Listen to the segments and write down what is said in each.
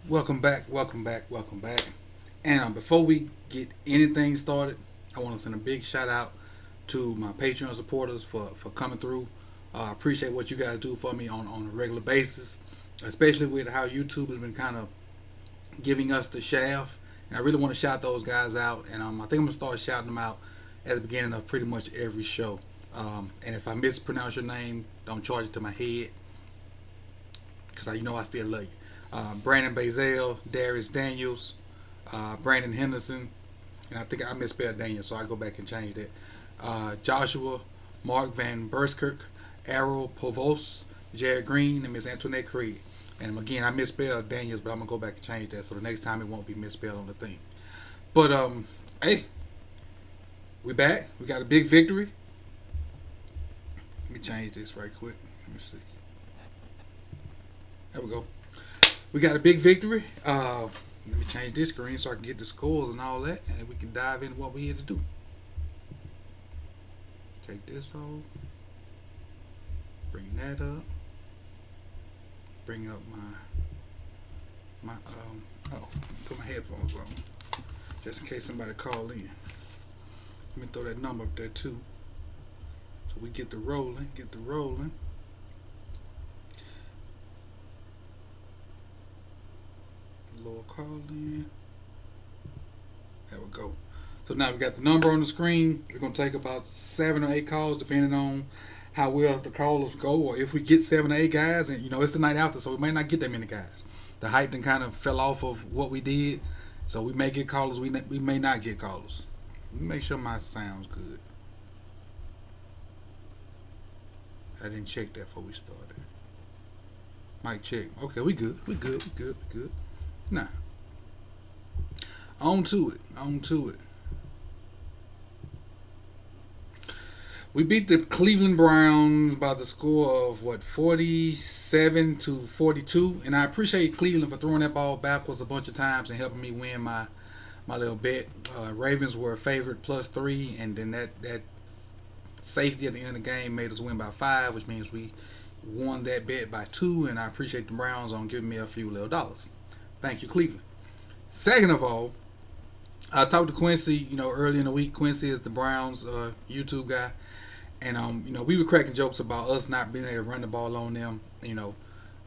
Welcome back, welcome back, welcome back. And before we get anything started, I want to send a big shout out to my Patreon supporters for coming through. I appreciate what you guys do for me on a regular basis, especially with how YouTube has been kind of giving us the shaft. And I really want to shout those guys out. And I think I'm going to start shouting them out at the beginning of pretty much every show. And if I mispronounce your name, don't charge it to my head, because I still love you. Brandon Bazell, Darius Daniels, Brandon Henderson, and I think I misspelled Daniel, so I go back and change that. Joshua, Mark Van Berskirk, Errol Povos, Jared Green, and Miss Antoinette Creed. And again, I misspelled Daniels, but I'm gonna go back and change that so the next time it won't be misspelled on the thing. But hey, we back. We got a big victory. Let me change this right quick. Let me see. There we go. We got a big victory. Let me change this screen so I can get the scores and all that, and we can dive into what we're here to do. Take this off. Bring that up. Bring up my put my headphones on, just in case somebody call in. Let me throw that number up there too, so we get the rolling. Lower call in. There we go. So now we got the number on the screen. We're gonna take about 7 or 8 calls, depending on how well the callers go, or if we get 7 or 8 guys. And it's the night after, so we may not get that many guys. The hype then kind of fell off of what we did, so we may get callers. We may not get callers. Let me make sure my sound's good. I didn't check that before we started. Mic check. Okay, we good. We good. Nah. On to it. We beat the Cleveland Browns by the score of 47-42, and I appreciate Cleveland for throwing that ball backwards a bunch of times and helping me win my little bet. Ravens were a favorite +3, and then that safety at the end of the game made us win by 5, which means we won that bet by 2, and I appreciate the Browns on giving me a few little dollars. Thank you, Cleveland. Second of all, I talked to Quincy, early in the week. Quincy is the Browns YouTube guy. And, we were cracking jokes about us not being able to run the ball on them,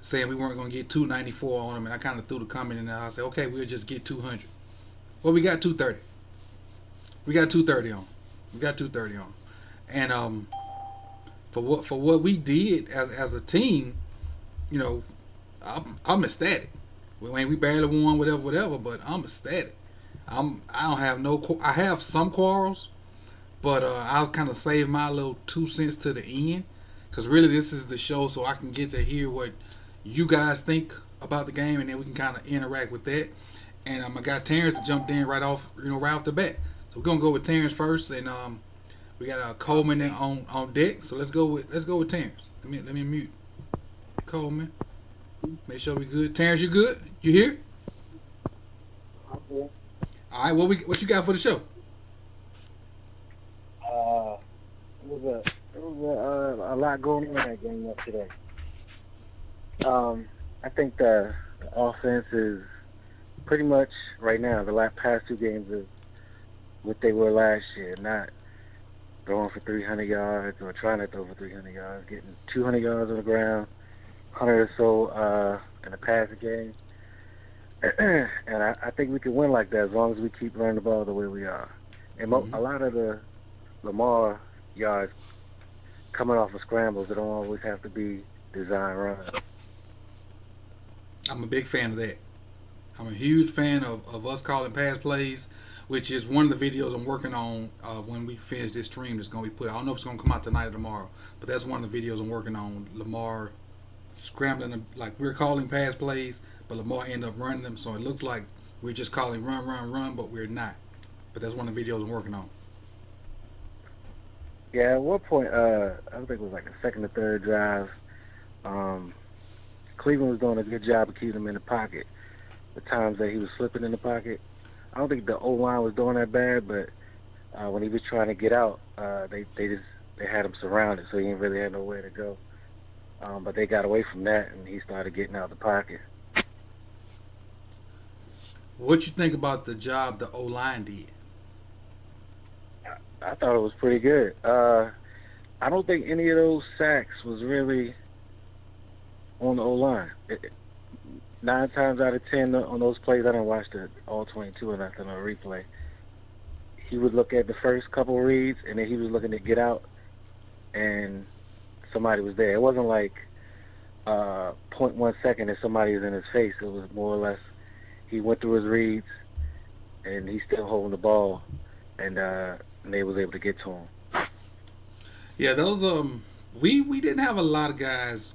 saying we weren't going to get 294 on them. And I kind of threw the comment in there. I said, okay, we'll just get 200. Well, we got 230. We got 230 on. And for what we did as a team, I'm ecstatic. We barely won, whatever, but I'm ecstatic. I don't have I have some quarrels, but I'll kind of save my little 2 cents to the end, because really this is the show so I can get to hear what you guys think about the game, and then we can kind of interact with that. And I got Terrence jumped in right off the bat. So we're gonna go with Terrence first, and we got Coleman on deck. So let's go with Terrence. Let me mute Coleman. Make sure we good. Terrence, you good? You here? Okay. All right. What you got for the show? There was a lot going on in that game yesterday. I think the offense is pretty much right now, the past 2 games is what they were last year, not throwing for 300 yards or trying to throw for 300 yards, getting 200 yards on the ground, 100 or so in the passing game. And I think we can win like that as long as we keep running the ball the way we are. And a lot of the Lamar yards coming off of scrambles, they don't always have to be design runs. I'm a big fan of that. I'm a huge fan of us calling pass plays, which is one of the videos I'm working on when we finish this stream that's going to be put out. I don't know if it's going to come out tonight or tomorrow, but that's one of the videos I'm working on. Lamar scrambling, like we're calling pass plays, but Lamar ended up running them, so it looks like we're just calling run, but we're not. but that's one of the videos I'm working on. Yeah, at one point, I think it was like the second or third drive. Um, Cleveland was doing a good job of keeping him in the pocket. The times that he was slipping in the pocket, I don't think the O line was doing that bad, but when he was trying to get out, they had him surrounded, so he didn't really have nowhere to go. But they got away from that, and he started getting out of the pocket. What you think about the job the O line did? I thought it was pretty good. I don't think any of those sacks was really on the O line. 9 times out of 10 on those plays, I didn't watch the all 22 or nothing on replay. He would look at the first couple reads, and then he was looking to get out, and somebody was there. It wasn't like 0.1 second and somebody was in his face. It was more or less he went through his reads, and he's still holding the ball, and they was able to get to him. Yeah, those we didn't have a lot of guys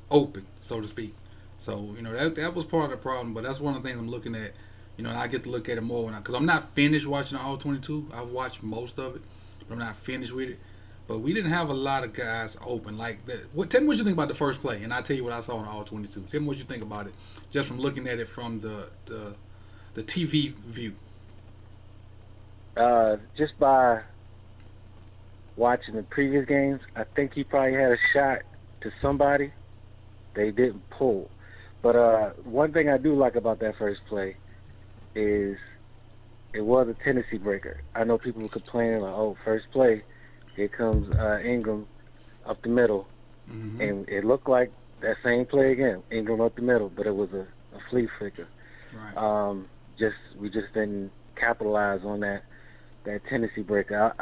open, so to speak. So that was part of the problem. But that's one of the things I'm looking at. And I get to look at it more because I'm not finished watching the all 22. I've watched most of it, but I'm not finished with it. But we didn't have a lot of guys open like that. Tell me what you think about the first play, and I'll tell you what I saw in the all 22. Tell me what you think about it, just from looking at it from the TV view. Just by watching the previous games, I think he probably had a shot to somebody. They didn't pull. But one thing I do like about that first play is it was a tendency breaker. I know people were complaining like, "Oh, first play, here comes Ingram up the middle," and it looked like that same play again, Ingram up the middle, but it was a flea flicker. Right. We just didn't capitalize on that tendency breaker.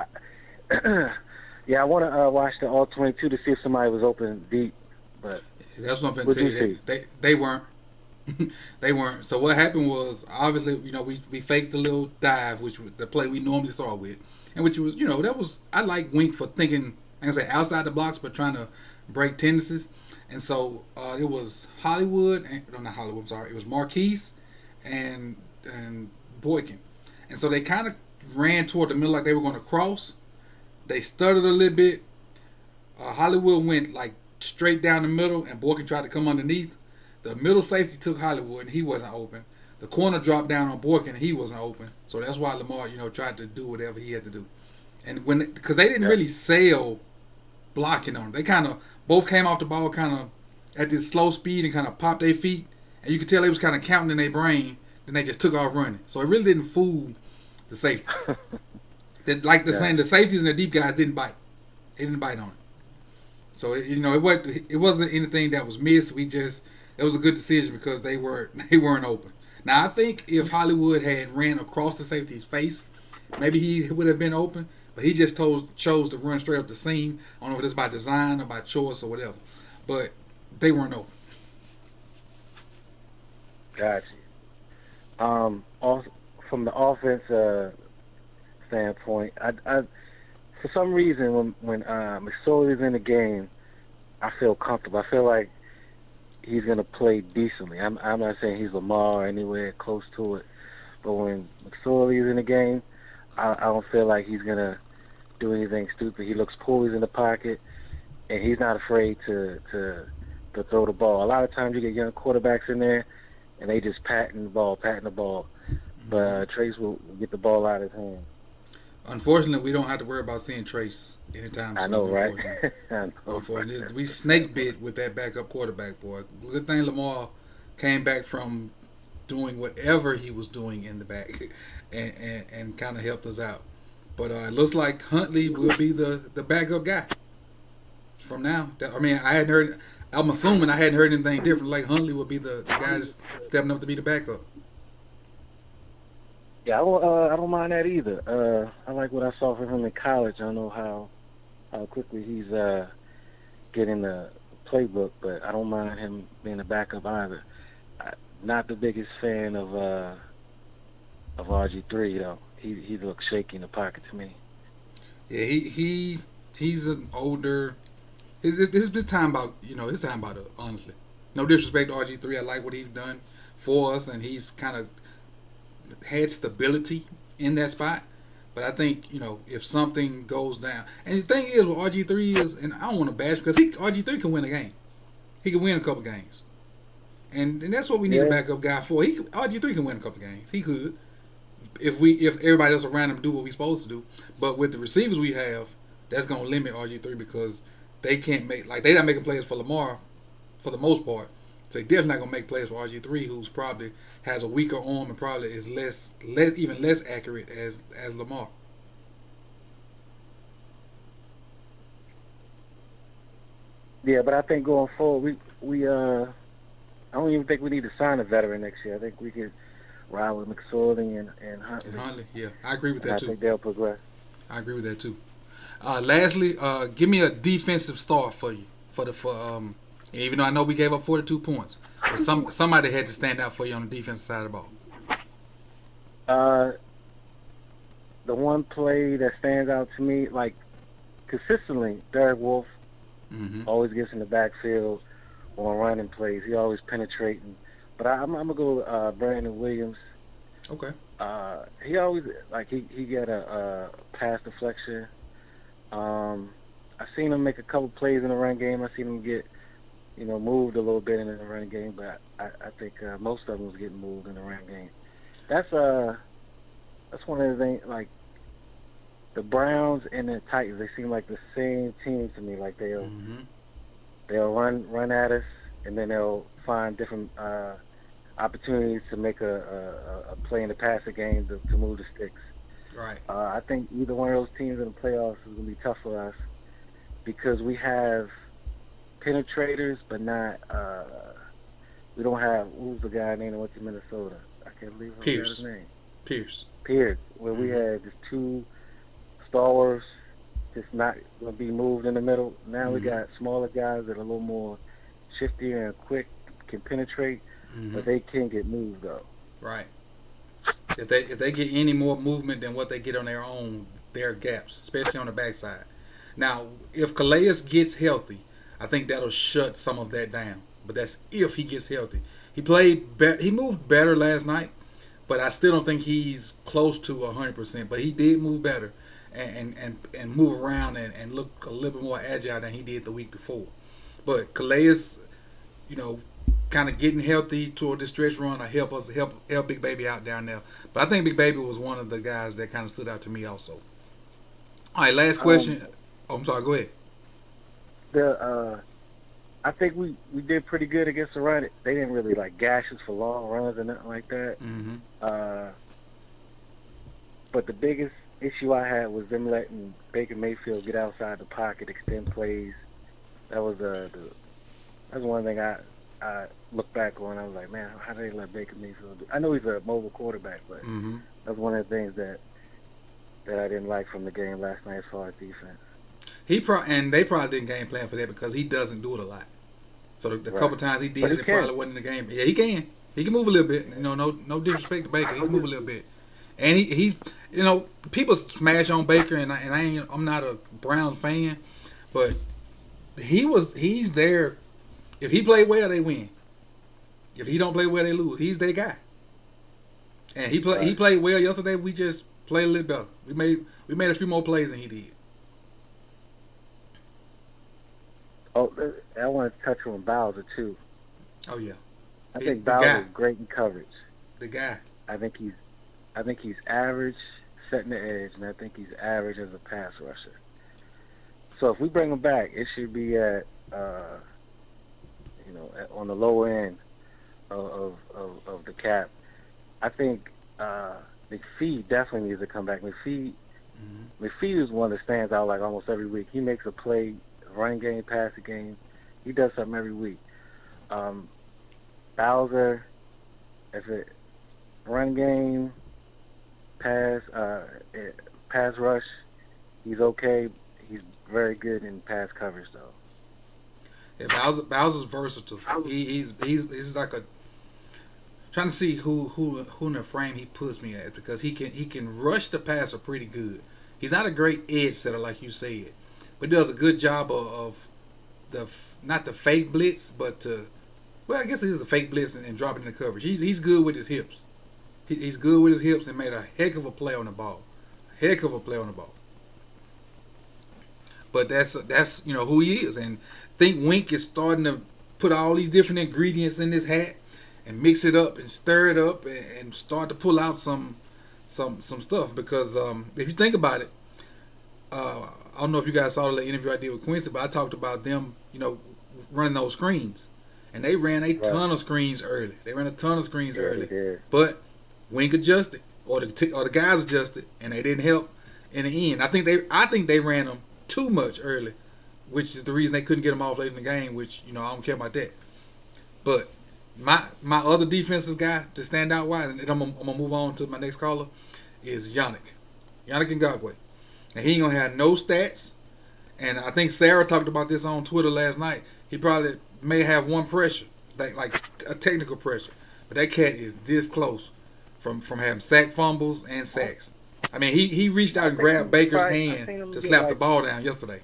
Yeah, I want to watch the all 22 to see if somebody was open deep, but that's what I'm going to tell you. They weren't. They weren't. So what happened was, obviously, we faked the little dive, which was the play we normally start with, and which was, that was, I like Wink for thinking, like I say, outside the blocks, but trying to break tendencies. And so it was Hollywood, not Hollywood, I'm sorry, it was Marquise and Boykin. And so they kind of ran toward the middle like they were going to cross. They stuttered a little bit. Hollywood went like straight down the middle, and Boykin tried to come underneath. The middle safety took Hollywood, and he wasn't open. The corner dropped down on Boykin, and he wasn't open. So that's why Lamar, tried to do whatever he had to do. And because they didn't really sell blocking on them. They kind of both came off the ball kind of at this slow speed and kind of popped their feet, and you could tell they was kind of counting in their brain. Then they just took off running. So it really didn't fool the safeties. The safeties and the deep guys didn't bite. They didn't bite on it. So it wasn't anything that was missed. It was a good decision because they weren't open. Now I think if Hollywood had ran across the safety's face, maybe he would have been open. But he just chose to run straight up the seam. I don't know if it's by design or by choice or whatever. But they weren't open. Gotcha. Also, from the offense standpoint, I for some reason when McSorley is in the game, I feel comfortable. I feel like he's gonna play decently. I'm not saying he's Lamar or anywhere close to it, but when McSorley is in the game, I don't feel like he's gonna do anything stupid. He looks poised in the pocket, and he's not afraid to throw the ball. A lot of times you get young quarterbacks in there, and they just patting the ball. But Trace will get the ball out of his hand. Unfortunately, we don't have to worry about seeing Trace anytime soon. I know, right? Unfortunately, we snake bit with that backup quarterback, boy. Good thing Lamar came back from doing whatever he was doing in the back and kind of helped us out. But it looks like Huntley will be the backup guy from now. I hadn't heard. I'm assuming I hadn't heard anything different. Like Huntley will be the guy that's stepping up to be the backup. Yeah, I don't mind that either. I like what I saw from him in college. I don't know how quickly he's getting the playbook, but I don't mind him being a backup either. Not the biggest fan of RG3 though. He looks shaky in the pocket to me. Yeah, he's an older. His time about his time about it, honestly. No disrespect to RG3, I like what he's done for us, and he's kind of had stability in that spot. But I think, if something goes down, and the thing is with RG3 is, and I don't want to bash because RG3 can win a game. He can win a couple games, and that's what we need a Yeah, backup guy for. RG3 can win a couple games. He could if everybody else around him do what we supposed to do. But with the receivers we have, that's gonna limit RG3 because they can't make they not making plays for Lamar for the most part. So they definitely not gonna make plays for RG3, who's probably has a weaker arm and probably is even less accurate as Lamar. yeah, but I think going forward, we I don't even think we need to sign a veteran next year. I think we could ride with McSorley and Huntley, And Huntley, yeah, I agree with and that I too. think they'll progress. I agree with that too. Lastly, give me a defensive start for you even though I know we gave up 42 points, but somebody had to stand out for you on the defensive side of the ball. Uh, the one play that stands out to me, like consistently, Derek Wolf Mm-hmm. always gets in the backfield on running plays. He always penetrating. But I'm gonna go Brandon Williams. Okay. He always he got a pass deflection. I've seen him make a couple plays in the run game. I've seen him get moved a little bit in the run game, but I think most of them was getting moved in the run game. That's one of the things. Like the Browns and the Titans, they seem like the same team to me. Like Mm-hmm. they'll run at us, and then they'll find different opportunities to make a play in the passing game to move the sticks. Right. I think either one of those teams in the playoffs is going to be tough for us because we have penetrators, but not. We don't have who's the guy named that went to Minnesota? I can't believe I forgot his name. Pierce. Where we had just two stalwarts just not going to be moved in the middle. Now we got smaller guys that are a little more shiftier and quick, can penetrate, but they can get moved though. Right. If they get any more movement than what they get on their own, there are gaps, especially on the backside. Now, if Calais gets healthy, I think that'll shut some of that down. But that's if he gets healthy. He he moved better last night, but I still don't think he's close to 100%. But he did move better and move around and look a little bit more agile than he did the week before. But Calais, kind of getting healthy toward this stretch run will help Big Baby out down there. But I think Big Baby was one of the guys that kind of stood out to me also. All right, last question. I'm sorry. Go ahead. I think we did pretty good against the run. They didn't really gash us for long runs or nothing like that. Mm-hmm. But the biggest issue I had was them letting Baker Mayfield get outside the pocket, extend plays. That was that's one thing I look back on. I was like, man, how did they let Baker Mayfield do? I know he's a mobile quarterback, but that's one of the things that I didn't like from the game last night as far as defense. And they probably didn't game plan for that because he doesn't do it a lot. So the couple times he did it probably wasn't in the game. Yeah, he can. He can move a little bit. No disrespect to Baker. He can move a little bit. And he's people smash on Baker, and I'm not a Browns fan, but he's there. If he played well, they win. If he don't play well, they lose. He's their guy. And he played well yesterday. We just played a little better. We made a few more plays than he did. Oh, I want to touch on Bowser too. Oh yeah, I think Bowser is great in coverage. The guy. I think he's average setting the edge, and I think he's average as a pass rusher. So if we bring him back, it should be at on the low end of the cap. I think McPhee definitely needs to come back. McPhee is one that stands out almost every week. He makes a play, running game, passing game. He does something every week. Bowser, if it run game, pass rush, he's okay. He's very good in pass coverage though. Yeah, Bowser's versatile. He's like a trying to see who in the frame he puts me at because he can rush the passer pretty good. He's not a great edge setter like you said, but he does a good job of not the fake blitz, but I guess it is a fake blitz and dropping in the coverage. He's good with his hips. He's good with his hips and made a heck of a play on the ball. Heck of a play on the ball. But that's who he is, and I think Wink is starting to put all these different ingredients in this hat and mix it up and stir it up and start to pull out some stuff. Because if you think about it, I don't know if you guys saw the interview I did with Quincy, but I talked about them, running those screens, and they ran a ton of screens early. Did. But Wink adjusted, or the guys adjusted, and they didn't help in the end. I think they ran them too much early, which is the reason they couldn't get them off late in the game. Which I don't care about that. But my other defensive guy to stand out wise, and then I'm gonna move on to my next caller, is Yannick Ngakoue. And he ain't gonna have no stats. And I think Sarah talked about this on Twitter last night. He probably may have one pressure, like a technical pressure, but that cat is this close from having sack fumbles and sacks. I mean, he reached out and grabbed Baker's hand to slap the ball down yesterday.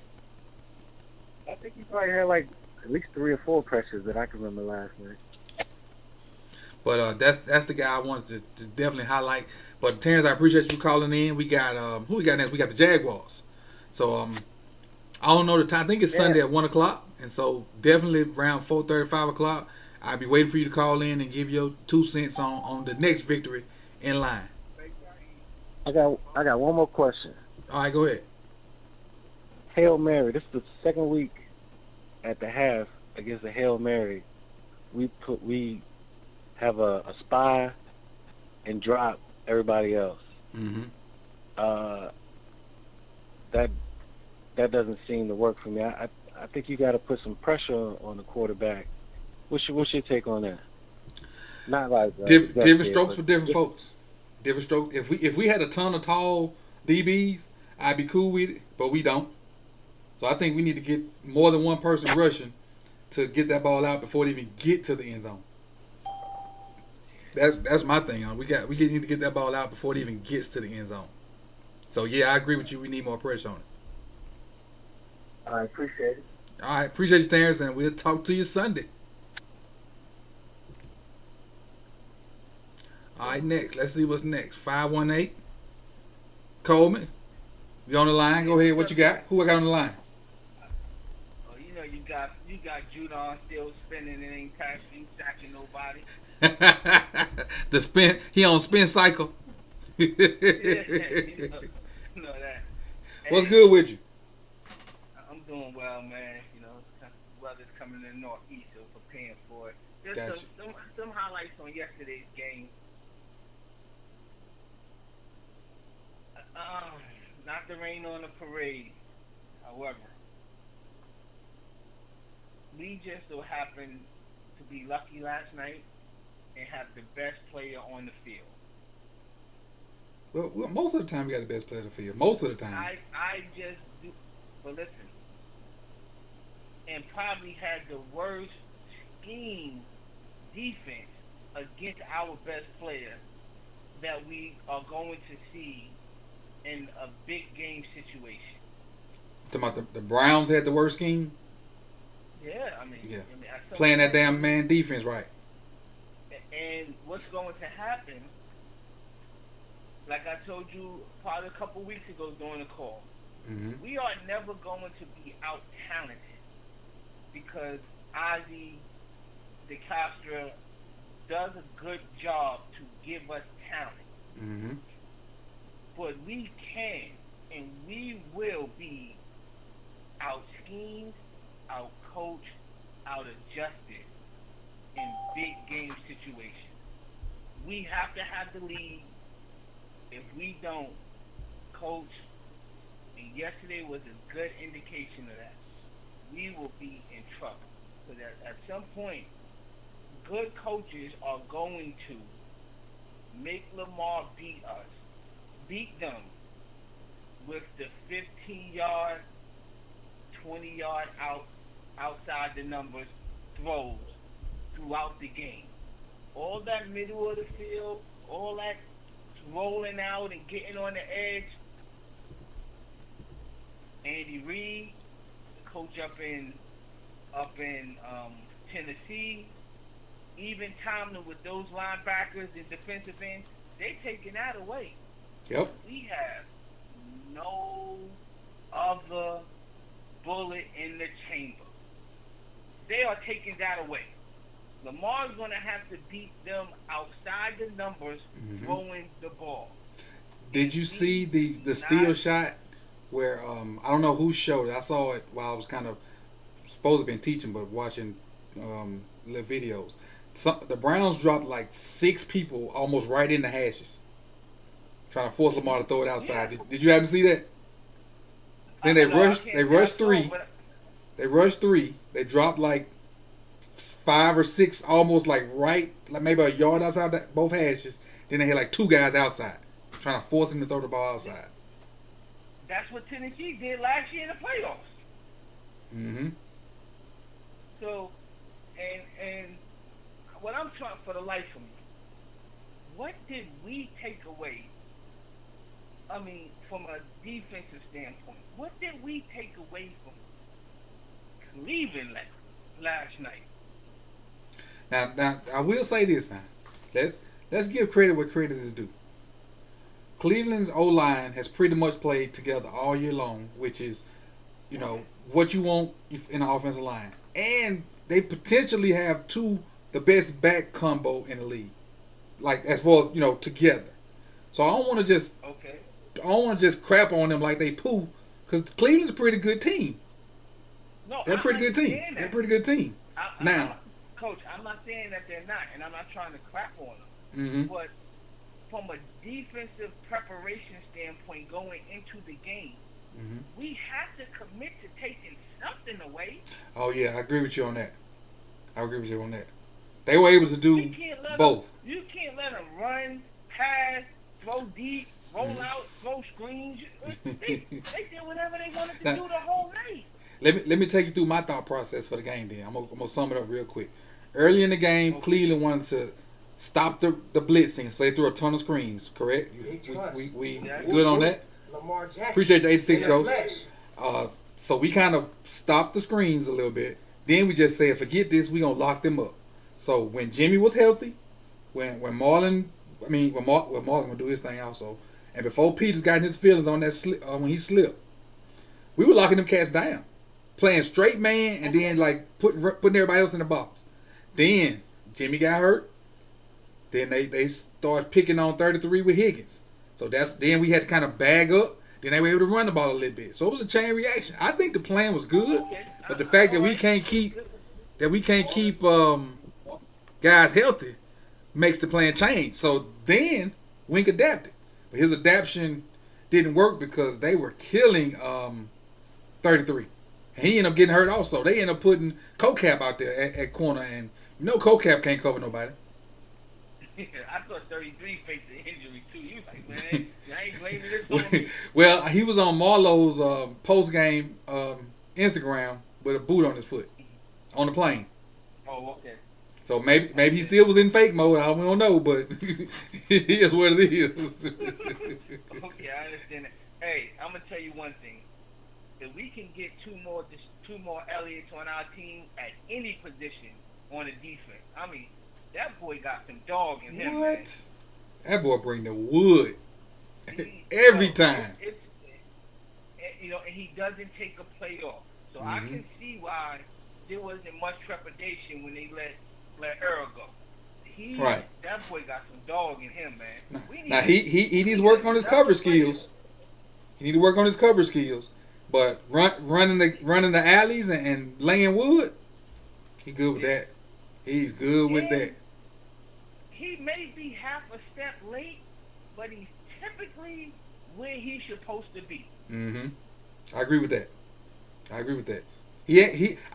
I think he probably had like at least 3 or 4 pressures that I can remember last night. But that's the guy I wanted to definitely highlight. But Terrence, I appreciate you calling in. We got who we got next? We got the Jaguars. So I don't know the time. I think it's Sunday at 1:00, and so definitely around 4:30, 5:00. I'll be waiting for you to call in and give your 2 cents on the next victory in line. I got one more question. All right, go ahead. Hail Mary. This is the second week at the half against the Hail Mary. We have a spy and drop everybody else. Mm-hmm. That doesn't seem to work for me. I think you got to put some pressure on the quarterback. What's your take on that? Not like different strokes for different folks. Different strokes. If we had a ton of tall DBs, I'd be cool with it, but we don't. So I think we need to get more than one person rushing to get that ball out before they even get to the end zone. That's my thing. We need to get that ball out before it even gets to the end zone. So yeah, I agree with you. We need more pressure on it. I appreciate it. All right, appreciate you, Terrence, and we'll talk to you Sunday. All right, next. Let's see what's next. 518. Coleman, you on the line? Go ahead. What you got? Who I got on the line? Oh, you got Judon still spinning and ain't sacking nobody. The spin. He on spin cycle. Yeah, you know that. What's good with you? I'm doing well, man. Weather's coming in the northeast, so preparing for it. There's Gotcha. some highlights on yesterday's game. Not the rain on the parade. However, we just so happened to be lucky last night and have the best player on the field. Well, most of the time we got the best player on the field. Most of the time. I just do. But listen, and probably had the worst scheme defense against our best player that we are going to see in a big game situation. Talking about the Browns had the worst scheme? Yeah. Playing that damn man defense right. And what's going to happen, like I told you probably a couple weeks ago during the call, we are never going to be out-talented because Ozzie DeCastro does a good job to give us talent. Mm-hmm. But we can and we will be out-schemed, out-coached, out-adjusted in big game situations. We have to have the lead. If we don't, coach, and yesterday was a good indication of that, we will be in trouble. Because at some point, good coaches are going to make Lamar beat us. Beat them with the 15-yard, 20-yard outside the numbers throws throughout the game. All that middle of the field, all that rolling out and getting on the edge. Andy Reid, the coach up in Tennessee, even Tomlin with those linebackers and defensive ends, They taking that away. Yep. We have no other bullet in the chamber. They are taking that away. Lamar's going to have to beat them outside the numbers, throwing the ball. Did you see the steal shot where I don't know who showed it. I saw it while I was kind of supposed to have been teaching, but watching little videos. The Browns dropped like 6 people almost right in the hashes, trying to force Lamar to throw it outside. Did you happen to see that? Then they rushed. They rushed 3. They rushed 3. They dropped like 5 or 6, almost like right, like maybe a yard outside both hashes. Then they had like 2 guys outside, trying to force him to throw the ball outside. That's what Tennessee did last year in the playoffs. Mm-hmm. So, and what I'm trying for the life of me, what did we take away? I mean, from a defensive standpoint, what did we take away from Cleveland last night? Now, I will say this. Now, let's give credit where credit is due. Cleveland's O-line has pretty much played together all year long, which is, what you want in the offensive line, and they potentially have the best back combo in the league, like as far as together. So I don't want to just crap on them like they poo, because Cleveland's a pretty good team. No, they're a pretty good team. They're a pretty good team. Coach, I'm not saying that they're not, and I'm not trying to crap on them. Mm-hmm. But from a defensive preparation standpoint going into the game, we have to commit to taking something away. Oh, yeah, I agree with you on that. They were able to do both. You can't let them run, pass, throw deep, roll out, throw screens. They did whatever they wanted to do the whole night. Let me take you through my thought process for the game then. I'm gonna sum it up real quick. Early in the game, Cleveland wanted to stop the blitzing, so they threw a ton of screens, correct? We good on that? Lamar Jackson. Appreciate your 86 goals. So we kind of stopped the screens a little bit. Then we just said, forget this, we're going to lock them up. So when Jimmy was healthy, when Marlon would do his thing also, and before Peters got in his feelings on that when he slipped, we were locking them cats down. Playing straight man and then like putting everybody else in the box. Then Jimmy got hurt. Then they started picking on 33 with Higgins. So then we had to kind of bag up. Then they were able to run the ball a little bit. So it was a chain reaction. I think the plan was good, but the fact that we can't keep guys healthy makes the plan change. So then Wink adapted, but his adaptation didn't work because they were killing 33, and he ended up getting hurt also. They ended up putting Cocap out there at corner, and Cocap can't cover nobody. I thought 33 faced an injury too. You was like, man, I ain't blaming this on me. Well, he was on Marlowe's post-game Instagram with a boot on his foot on the plane. Oh, okay. So maybe he still was in fake mode. I don't know, but it is what it is. Okay, I understand that. Hey, I'm gonna tell you one thing. If we can get two more Elliots on our team at any position on the defense, I mean, that boy got some dog in him. What? Man. That boy bring the wood every time. And he doesn't take a play off. So I can see why there wasn't much trepidation when they let Earl go. That boy got some dog in him, man. Now he needs to work on his cover skills. He needs to work on his cover skills. But running the alleys and laying wood, he good with that. He's good with that. He may be half a step late, but he's typically where he's supposed to be. I agree with that. I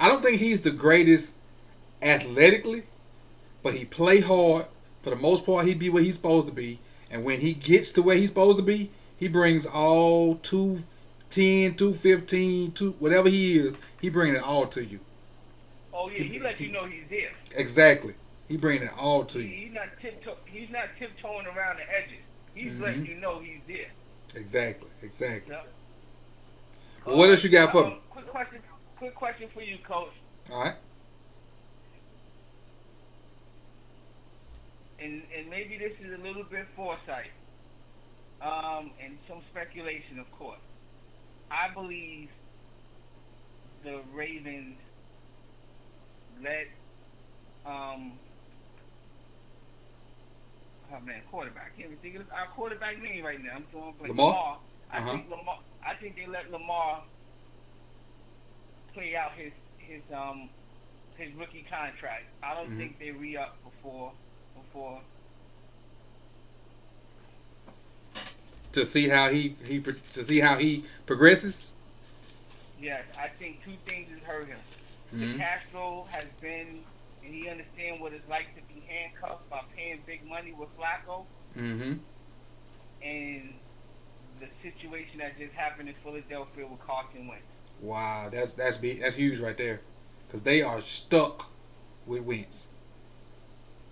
don't think he's the greatest athletically, but he play hard. For the most part, he be where he's supposed to be. And when he gets to where he's supposed to be, he brings all 210, 215, whatever he is, he brings it all to you. Oh yeah, he lets you know he's there. Exactly. He brings it all to you. He's not tiptoeing around the edges. He's letting you know he's there. Exactly. Yep. Well, what else you got for me? Quick question for you, Coach. All right. and maybe this is a little bit foresight, and some speculation, of course. I believe the Ravens let oh man, quarterback. I can't even think of our quarterback name right now. I'm going for Lamar. I think Lamar. I think they let Lamar play out his rookie contract. I don't think they re-up before to see how he progresses. Yes, I think two things has hurt him. Castro has been, and he understands what it's like to be handcuffed by paying big money with Flacco. And the situation that just happened in Philadelphia with Carson Wentz. Wow, that's big. That's huge right there, because they are stuck with Wentz.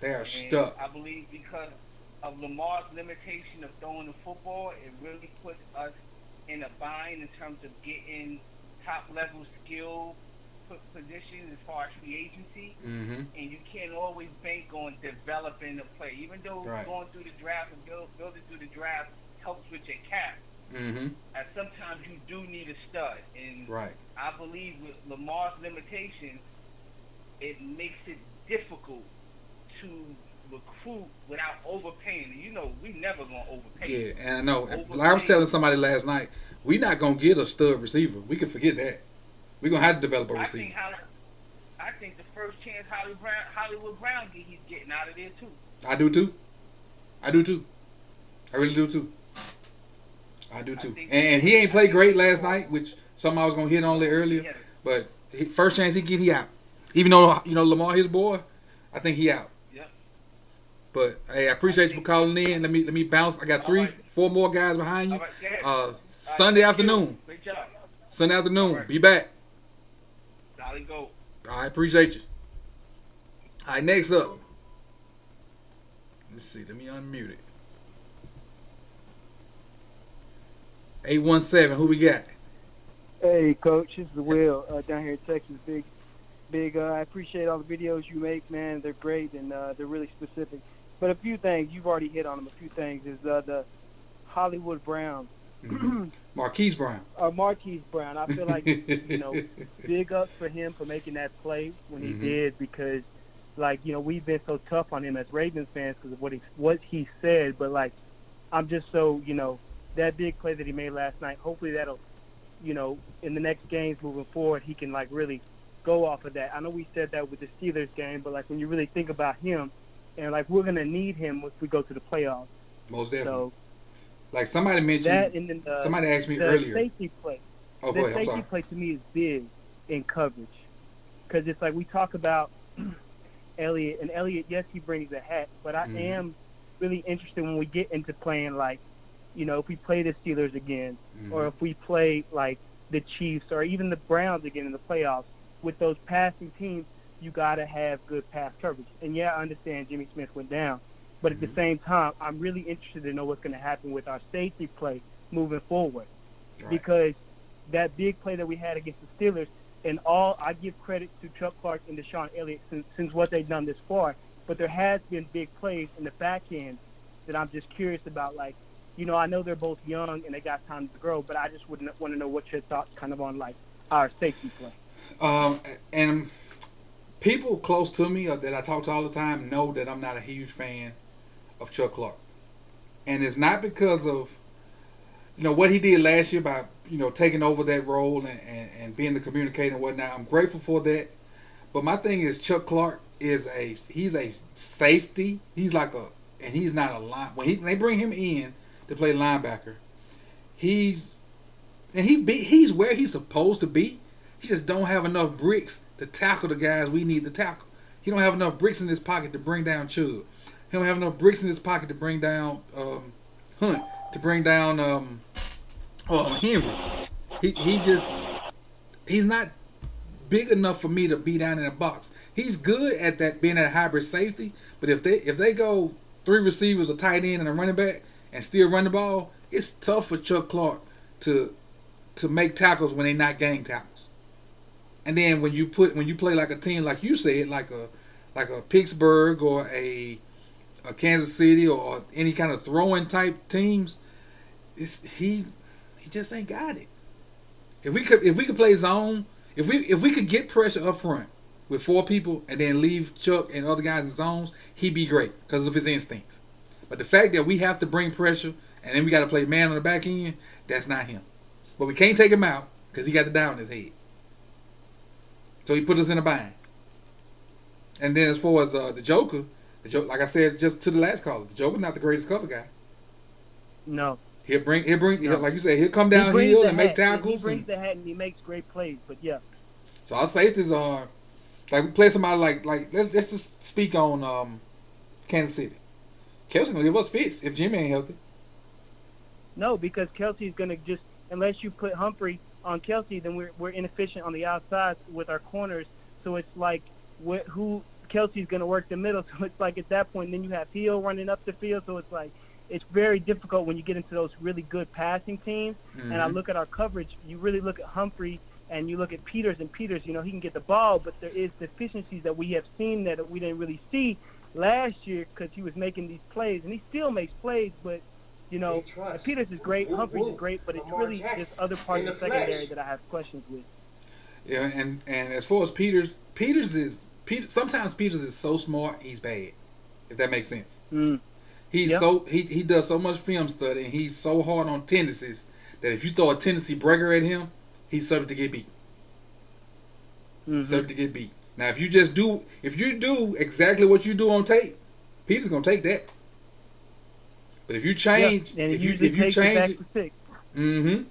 They are stuck. I believe because of Lamar's limitation of throwing the football, it really puts us in a bind in terms of getting top level skill positions as far as free agency. And you can't always bank on developing a play, even though going through the draft and building through the draft helps with your cap. And sometimes you do need a stud, and I believe with Lamar's limitations, it makes it difficult to recruit without overpaying. And you know, we never gonna overpay. Yeah, and I know. Like I was telling somebody last night, we not gonna get a stud receiver. We can forget that. We're gonna have to develop a receiver. I think the first chance Hollywood Brown he's getting out of there too. I do too. I really do too. I do too. And he ain't played great last night, which something I was gonna hit on earlier. But first chance he get, he out. Even though Lamar his boy, I think he out. Yep. But hey, I appreciate you for calling in. Let me bounce. I got 4 more guys behind you. Sunday afternoon. Great job. Sunday afternoon. Be back. Dolly go. I appreciate you. All right, next up. Let's see. Let me unmute it. 817. Who we got? Hey, Coach. This is Will down here in Texas. Big. I appreciate all the videos you make, man. They're great and they're really specific. But a few things you've already hit on them. A few things is the Hollywood Brown. Marquise Brown. Marquise Brown. I feel like big ups for him for making that play when he did, because we've been so tough on him as Ravens fans because of what he said. But I'm just so that big play that he made last night. Hopefully that'll in the next games moving forward he can really go off of that. I know we said that with the Steelers game, but when you really think about him, and we're gonna need him if we go to the playoffs. Most definitely. So, somebody mentioned that, and then somebody asked me earlier. The safety play. Oh, the go ahead. safety play to me is big in coverage, because it's we talk about Elliott, and Elliott, yes, he brings a hat, but I am really interested when we get into playing if we play the Steelers again, or if we play the Chiefs or even the Browns again in the playoffs. With those passing teams, you got to have good pass coverage. And yeah, I understand Jimmy Smith went down, but at the same time, I'm really interested to know what's going to happen with our safety play moving forward, because that big play that we had against the Steelers, and I give credit to Chuck Clark and Deshaun Elliott since what they've done this far, but there has been big plays in the back end that I'm just curious about. I know they're both young and they got time to grow, but I just want to know what your thoughts kind of on our safety play. And people close to me or that I talk to all the time know that I'm not a huge fan of Chuck Clark, and it's not because of what he did last year by taking over that role and being the communicator and whatnot. I'm grateful for that, but my thing is Chuck Clark he's a safety. He's and he's not a line. When they bring him in to play linebacker, he's where he's supposed to be. He just don't have enough bricks to tackle the guys we need to tackle. He don't have enough bricks in his pocket to bring down Chubb. He don't have enough bricks in his pocket to bring down Hunt, to bring down Henry. He's not big enough for me to be down in the box. He's good at that, being a hybrid safety, but if they go 3 receivers, a tight end, and a running back and still run the ball, it's tough for Chuck Clark to make tackles when they're not gang tackles. And then when you play like a team, like you said, like a Pittsburgh or a a Kansas City or any kind of throwing type teams, he just ain't got it. If we could play zone, if we could get pressure up front with 4 people and then leave Chuck and other guys in zones, he'd be great because of his instincts. But the fact that we have to bring pressure and then we got to play man on the back end, that's not him. But we can't take him out because he got the doubt in his head. So he put us in a bind. And then as far as the Joker, like I said just to the last caller, the Joker's not the greatest cover guy. No. He'll bring, No. like you said, he'll come downhill and make tackles. He brings the hat and he makes great plays. But yeah. So our safeties are like we play somebody like let's just speak on Kansas City. Kelsey's gonna give us fits if Jimmy ain't healthy. No, because Kelsey's gonna just, unless you put Humphrey on Kelsey, then we're inefficient on the outside with our corners. So it's like who Kelsey's gonna work the middle. So it's like at that point, then you have Hill running up the field. So it's like it's very difficult when you get into those really good passing teams. Mm-hmm. And I look at our coverage. You really look at Humphrey and you look at Peters. And Peters, he can get the ball, but there is deficiencies that we have seen that we didn't really see last year because he was making these plays, and he still makes plays, but Peters is great, Humphreys is great, but it's really just other parts of the secondary that I have questions with. Yeah, and as far as Peters sometimes Peters is so smart he's bad, if that makes sense. He's he does so much film study and he's so hard on tendencies that if you throw a tendency breaker at him, he's subject to get beat. Subject to get beat. Now, if you do exactly what you do on tape, Peter's gonna take that. But if you change, and if you change it, and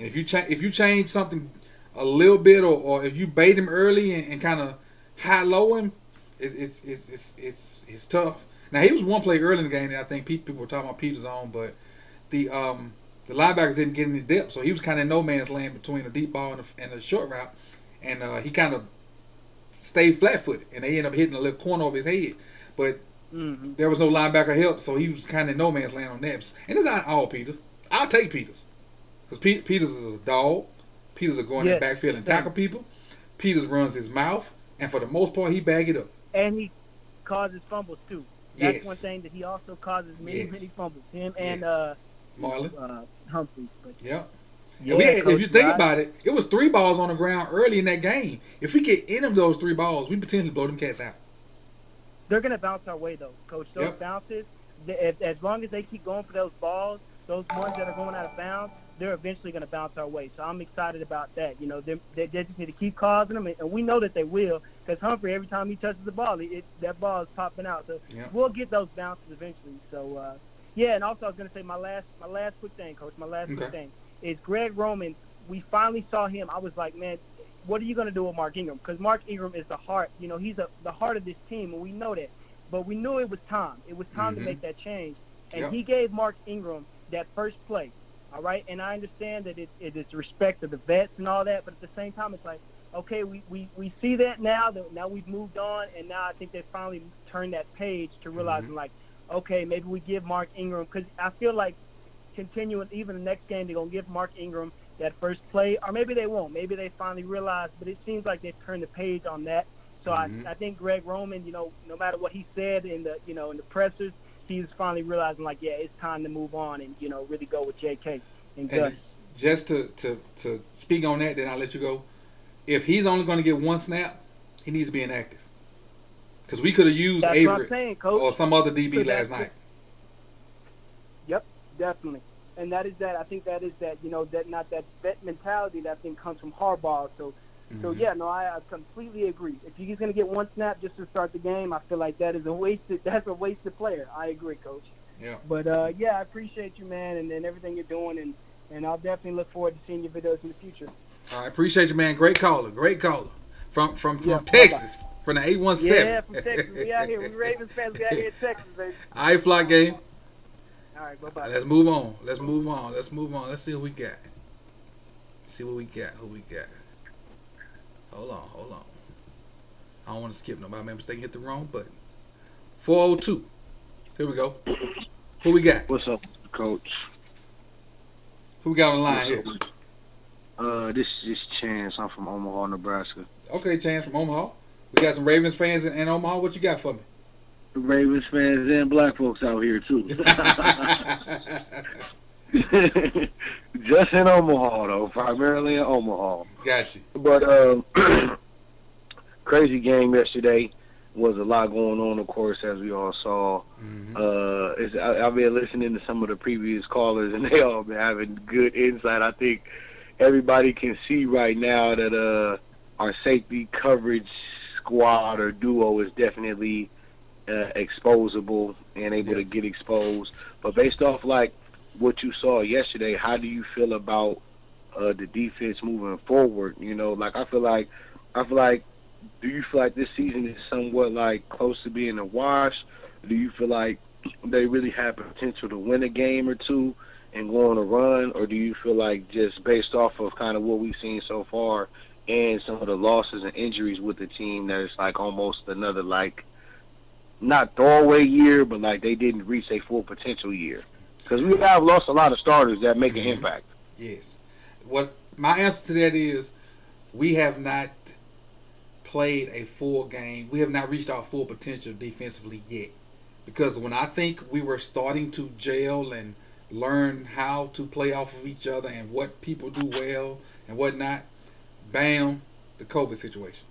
if you change something a little bit, or if you bait him early and kind of high low him, it's tough. Now he was one play early in the game that I think people were talking about Peters on, but the linebackers didn't get any depth, so he was kind of in no man's land between the deep ball and the short route, and he kind of stayed flat-footed, and they ended up hitting a little corner over his head. But there was no linebacker help, so he was kind of in no man's land on that. And it's not all Peters. I'll take Peters. Because Peters is a dog. Peters will go in the backfield and tackle people. Peters runs his mouth, and for the most part, he bag it up. And he causes fumbles, too. That's one thing that he also causes many fumbles. Him and Marlon. Humphreys. But if you think about it, it was 3 balls on the ground early in that game. If we get in of those 3 balls, we potentially blow them cats out. They're going to bounce our way, though, Coach. Those bounces, as long as they keep going for those balls, those ones that are going out of bounds, they're eventually going to bounce our way. So I'm excited about that. They just need to keep causing them, and we know that they will, because Humphrey, every time he touches the ball, that ball is popping out. So we'll get those bounces eventually. So, and also I was going to say my last quick thing, Coach, quick thing is Greg Roman. We finally saw him. I was like, man, what are you going to do with Mark Ingram? Because Mark Ingram is the heart. He's the heart of this team, and we know that. But we knew it was time. It was time to make that change. And he gave Mark Ingram that first play, all right? And I understand that it is respect of the vets and all that, but at the same time, it's like, okay, we see that now. Now we've moved on, and now I think they finally turned that page to realizing, like, okay, maybe we give Mark Ingram, because I feel like continuing, even the next game, they're going to give Mark Ingram that first play, or maybe they won't. Maybe they finally realize, but it seems like they've turned the page on that. So I think Greg Roman, no matter what he said in the in the pressers, he's finally realizing, like, it's time to move on and really go with J.K. and Gus. Just to speak on that, then I'll let you go. If he's only going to get 1 snap, he needs to be inactive. Because we could have used Avery or some other DB last night. Yep, definitely. And that is that. I think that is that. That not that vet mentality that I think comes from Harbaugh. So I completely agree. If he's going to get 1 snap just to start the game, I feel like that's a wasted player. I agree, Coach. Yeah. But I appreciate you, man, and everything you're doing, and I'll definitely look forward to seeing your videos in the future. I appreciate you, man. Great caller. From Texas, from the 817. Yeah, from Texas. We out here. We Ravens fans. We out here in Texas, baby. All right, Flock game. All right, bye-bye. Let's move on. Let's see who we got. Who we got. Hold on. I don't want to skip nobody. Maybe mistake hit the wrong button. 402. Here we go. Who we got? What's up, Coach? Who we got on the line here? This is Chance. I'm from Omaha, Nebraska. Okay, Chance from Omaha. We got some Ravens fans in Omaha. What you got for me? Ravens fans and black folks out here too. Just in Omaha though, primarily in Omaha. Gotcha. But crazy game yesterday. Was a lot going on, of course, as we all saw. I've been listening to some of the previous callers, and they all been having good insight. I think everybody can see right now that our safety coverage squad or duo is definitely exposable and able to get exposed. But based off like what you saw yesterday, how do you feel about the defense moving forward? You know, like I feel like, do you feel like this season is somewhat like close to being a wash? Do you feel like they really have potential to win a game or two and go on a run, or do you feel like just based off of kind of what we've seen so far and some of the losses and injuries with the team that it's like almost another like not throwaway year, but like they didn't reach a full potential year? Because we have lost a lot of starters that make an impact. Yes. What my answer to that is, we have not played a full game. We have not reached our full potential defensively yet. Because when I think we were starting to gel and learn how to play off of each other and what people do well and whatnot, bam, the COVID situation.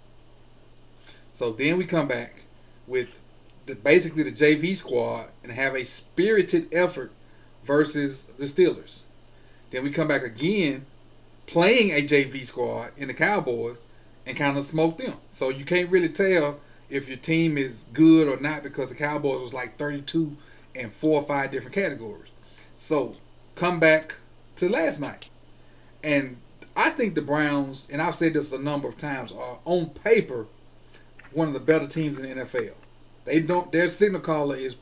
So then we come back with basically the JV squad and have a spirited effort versus the Steelers. Then we come back again playing a JV squad in the Cowboys and kind of smoke them. So you can't really tell if your team is good or not because the Cowboys was like 32 in 4 or 5 different categories. So come back to last night. And I think the Browns, and I've said this a number of times, are on paper one of the better teams in the NFL. Their signal caller is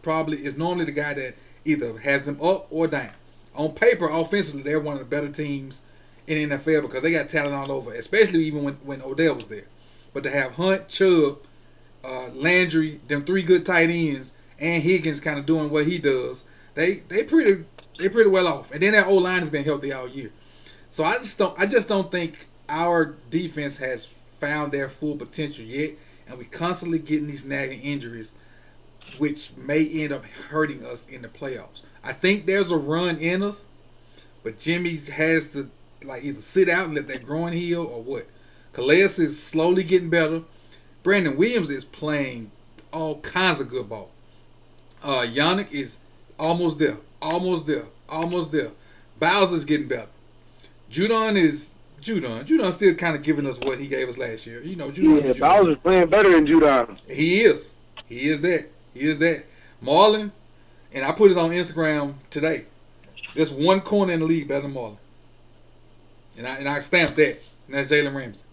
normally the guy that either has them up or down. On paper, offensively, they're one of the better teams in the NFL because they got talent all over, especially even when Odell was there. But to have Hunt, Chubb, Landry, them 3 good tight ends, and Higgins kind of doing what he does, they pretty well off. And then that O-line has been healthy all year. So I just don't think our defense has found their full potential yet, and we constantly getting these nagging injuries, which may end up hurting us in the playoffs. I think there's a run in us, but Jimmy has to either sit out and let that groin heal or what. Calais is slowly getting better. Brandon Williams is playing all kinds of good ball. Yannick is almost there. Bowser's getting better. Judon's still kind of giving us what he gave us last year. You know, Judon. Bowser's playing better than Judon. He is that. Marlon, and I put it on Instagram today. There's one corner in the league better than Marlon. And I stamped that. And that's Jalen Ramsey.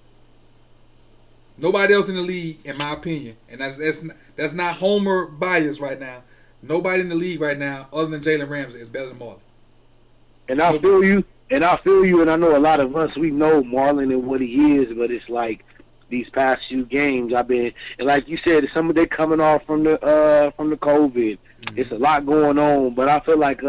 Nobody else in the league, in my opinion, and that's not Homer bias right now. Nobody in the league right now, other than Jalen Ramsey, is better than Marlon. And I feel you, and I know a lot of us, we know Marlon and what he is, but it's like these past few games, and like you said, some of they coming off from the COVID. Mm-hmm. It's a lot going on, but I feel like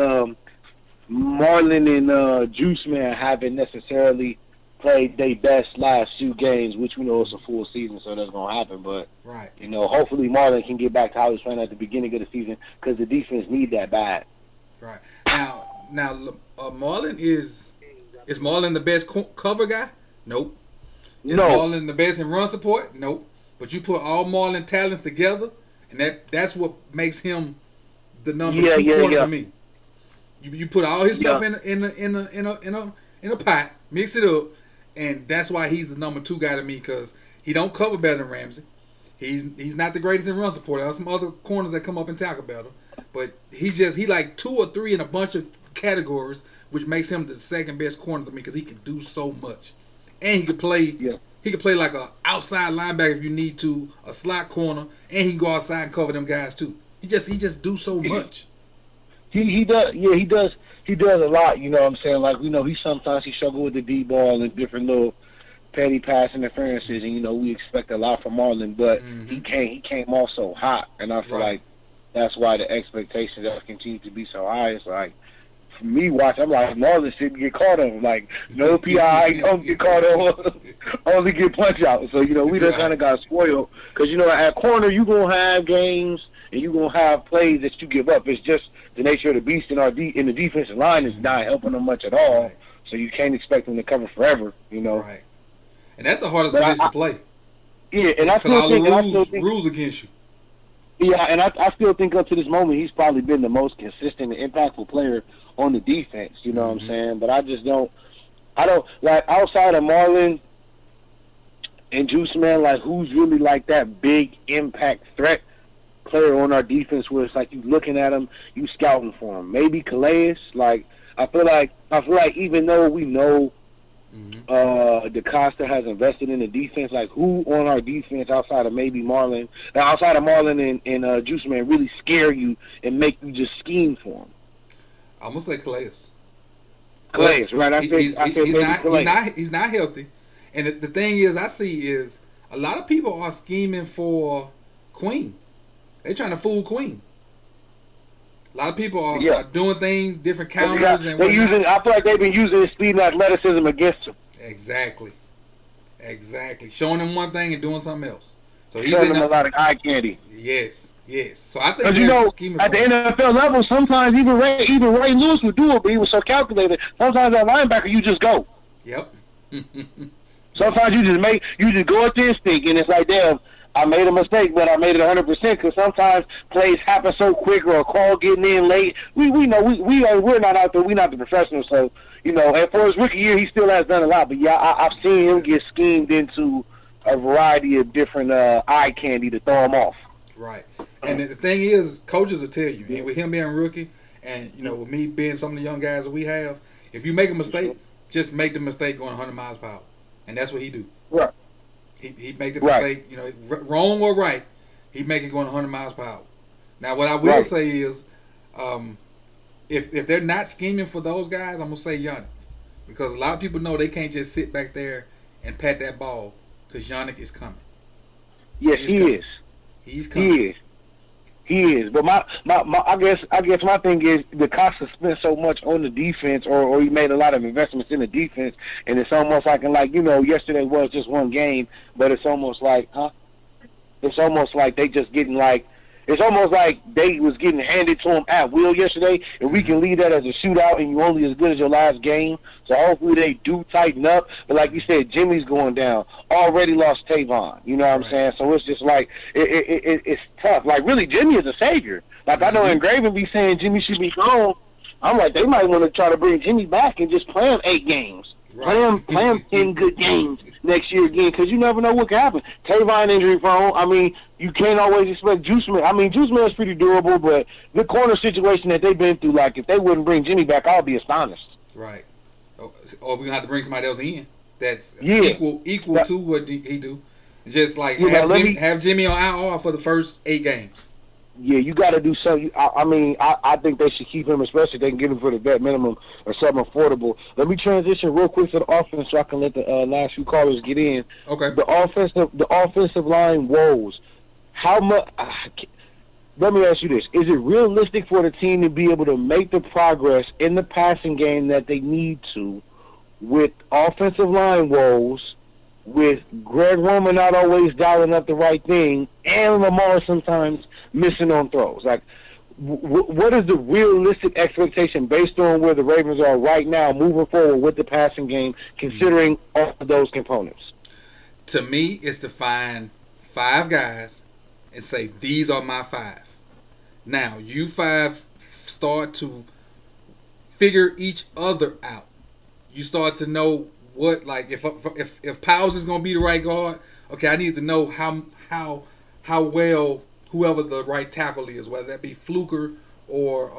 Marlon and Juice Man haven't necessarily played their best last few games, which we know it's a full season, so that's going to happen. But, right. You know, hopefully Marlon can get back to how he was playing at the beginning of the season because the defense need that bad. Right. Now Marlon is Marlon the best cover guy? Nope. Is Marlon the best in run support? Nope. But you put all Marlon talents together, and that's what makes him the number 2 corner for me. You put all his stuff in a pot, mix it up, and that's why he's the number 2 guy to me, because he don't cover better than Ramsey. He's not the greatest in run support. There are some other corners that come up and tackle better, but he like 2 or 3 in a bunch of categories, which makes him the second best corner to me because he can do so much, and he could play. Yeah. He could play like a outside linebacker if you need to, a slot corner, and he can go outside and cover them guys too. He just do so much. He does. Yeah, he does. He does a lot. You know what I'm saying? Like, you know, he struggle with the D ball and different little petty pass interferences, and you know we expect a lot from Marlon, but he came off so hot, and I feel like that's why the expectations have continued to be so high. It's like for me watching, I'm like, Marlon shouldn't get caught on. Like, no PI, don't get caught on, only get punch out. So, you know, we done kind of got spoiled. Because, you know, at corner, you going to have games and you going to have plays that you give up. It's just the nature of the beast in in the defensive line is not helping them much at all. Right. So you can't expect them to cover forever, you know. Right. And that's the hardest position to play. Yeah, and I Because still all think, the rules against you. Yeah, and I still think up to this moment he's probably been the most consistent and impactful player on the defense. You know what I'm saying? But I don't like outside of Marlon and Juice Man, like who's really like that big impact threat player on our defense where it's like you looking at him, you scouting for him. Maybe Calais. Like I feel like even though we know DeCosta has invested in the defense, like who on our defense outside of maybe Marlon, and Juice Man really scare you and make you just scheme for him? I'm gonna say Calais. Calais, right? He's not healthy, and the thing is, I see is a lot of people are scheming for Queen. They're trying to fool Queen. A lot of people are doing things, different counters, and whatnot. I feel like they've been using his speed and athleticism against him. Exactly. Showing him one thing and doing something else. So he's showing him a lot of eye candy. Yes. So I think you know, at the NFL level, sometimes even Ray Lewis would do it, but he was so calculated. Sometimes at linebacker, you just go. Yep. Sometimes you just go at the instinct, and it's like, damn, I made a mistake, but I made it 100% because sometimes plays happen so quick or a call getting in late. We know we're not out there. We're not the professionals, so you know. And for his rookie year, he still has done a lot. But yeah, I've seen him get schemed into a variety of different eye candy to throw him off. Right. And the thing is, coaches will tell you, and with him being a rookie, and you know, with me being some of the young guys that we have, if you make a mistake, just make the mistake going 100 miles per hour, and that's what he do. Right. He make the mistake, you know, wrong or right, he make it going 100 miles per hour. Now, what I will say is, if they're not scheming for those guys, I'm gonna say Yannick, because a lot of people know they can't just sit back there and pat that ball, because Yannick is coming. Yes, he is. He's coming. He is. But I guess my thing is the Costa spent so much on the defense, or he made a lot of investments in the defense, and it's almost like, yesterday was just one game, but it's almost like, It's almost like they just getting like, it's almost like they was getting handed to them at will yesterday, and we can leave that as a shootout, and you only as good as your last game. So hopefully they do tighten up. But like you said, Jimmy's going down. Already lost Tavon. You know what I'm saying? So it's just like it's tough. Like really, Jimmy is a savior. Like I know Engraven be saying Jimmy should be gone. I'm like, they might want to try to bring Jimmy back and just play him 8 games. Right. Play him 10 good games next year again, because you never know what can happen. Tavon injury prone. I mean, you can't always expect Juice Man. I mean, Juice Man's pretty durable, but the corner situation that they've been through, like if they wouldn't bring Jimmy back, I'll be astonished. Right. Or we're gonna have to bring somebody else in that's equal to what he do. Just like have Jimmy on IR for the first 8 games. Yeah, you got to do something. I think they should keep him, especially if they can get him for the vet minimum or something affordable. Let me transition real quick to the offense so I can let the last few callers get in. Okay. The offensive line woes. How much? Let me ask you this: is it realistic for the team to be able to make the progress in the passing game that they need to, with offensive line woes, with Greg Roman not always dialing up the right thing, and Lamar sometimes missing on throws? Like, what is the realistic expectation based on where the Ravens are right now moving forward with the passing game, considering all of those components? To me, it's to find 5 guys and say, these are my 5. Now, you 5 start to figure each other out. You start to know what, like, if Powers is gonna be the right guard, okay, I need to know how well whoever the right tackle is, whether that be Fluker or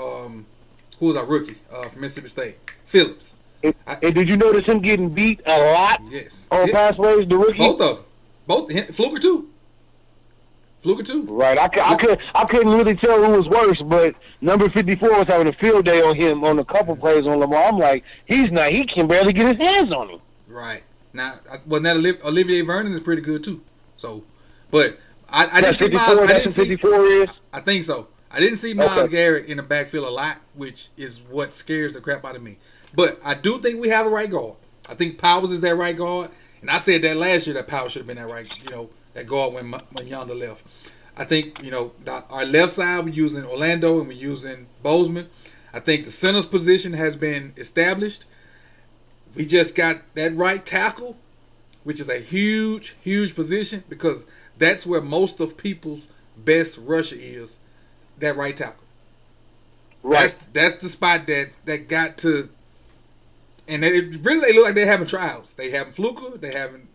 who was our rookie from Mississippi State, Phillips. And did you notice him getting beat a lot? Yes. On pass plays, the rookie. Both of them. Fluker too. Right. I couldn't really tell who was worse, but number 54 was having a field day on him on a couple plays on Lamar. I'm like, he can barely get his hands on him. Right. Now, Olivier Vernon is pretty good too. So, but I didn't see Miles. 54 is. I think so. I didn't see Myles Okay. Garrett in the backfield a lot, which is what scares the crap out of me. But I do think we have a right guard. I think Powers is that right guard, and I said that last year that Powers should have been that right, that guard when Yonder left. I think our left side we're using Orlando and we're using Bozeman. I think the center's position has been established. We just got that right tackle, which is a huge, huge position because that's where most of people's best rusher is. That right tackle. Right. That's the spot that got to, and they look like they're having trials. They having Fluker. They having,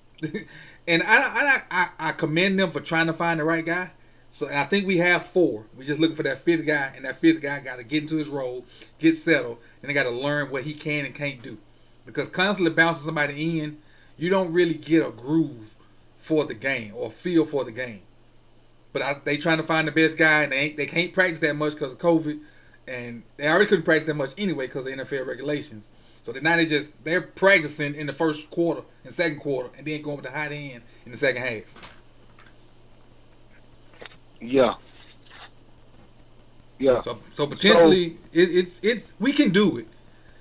and I commend them for trying to find the right guy. So I think we have 4. We're just looking for that 5th guy, and that 5th guy got to get into his role, get settled, and they got to learn what he can and can't do. Because constantly bouncing somebody in, you don't really get a groove for the game or a feel for the game. But they trying to find the best guy, and they can't practice that much because of COVID, and they already couldn't practice that much anyway because of NFL regulations. So now they're practicing in the first quarter and second quarter, and then going with the hot end in the second half. Yeah. Yeah. So potentially, it's we can do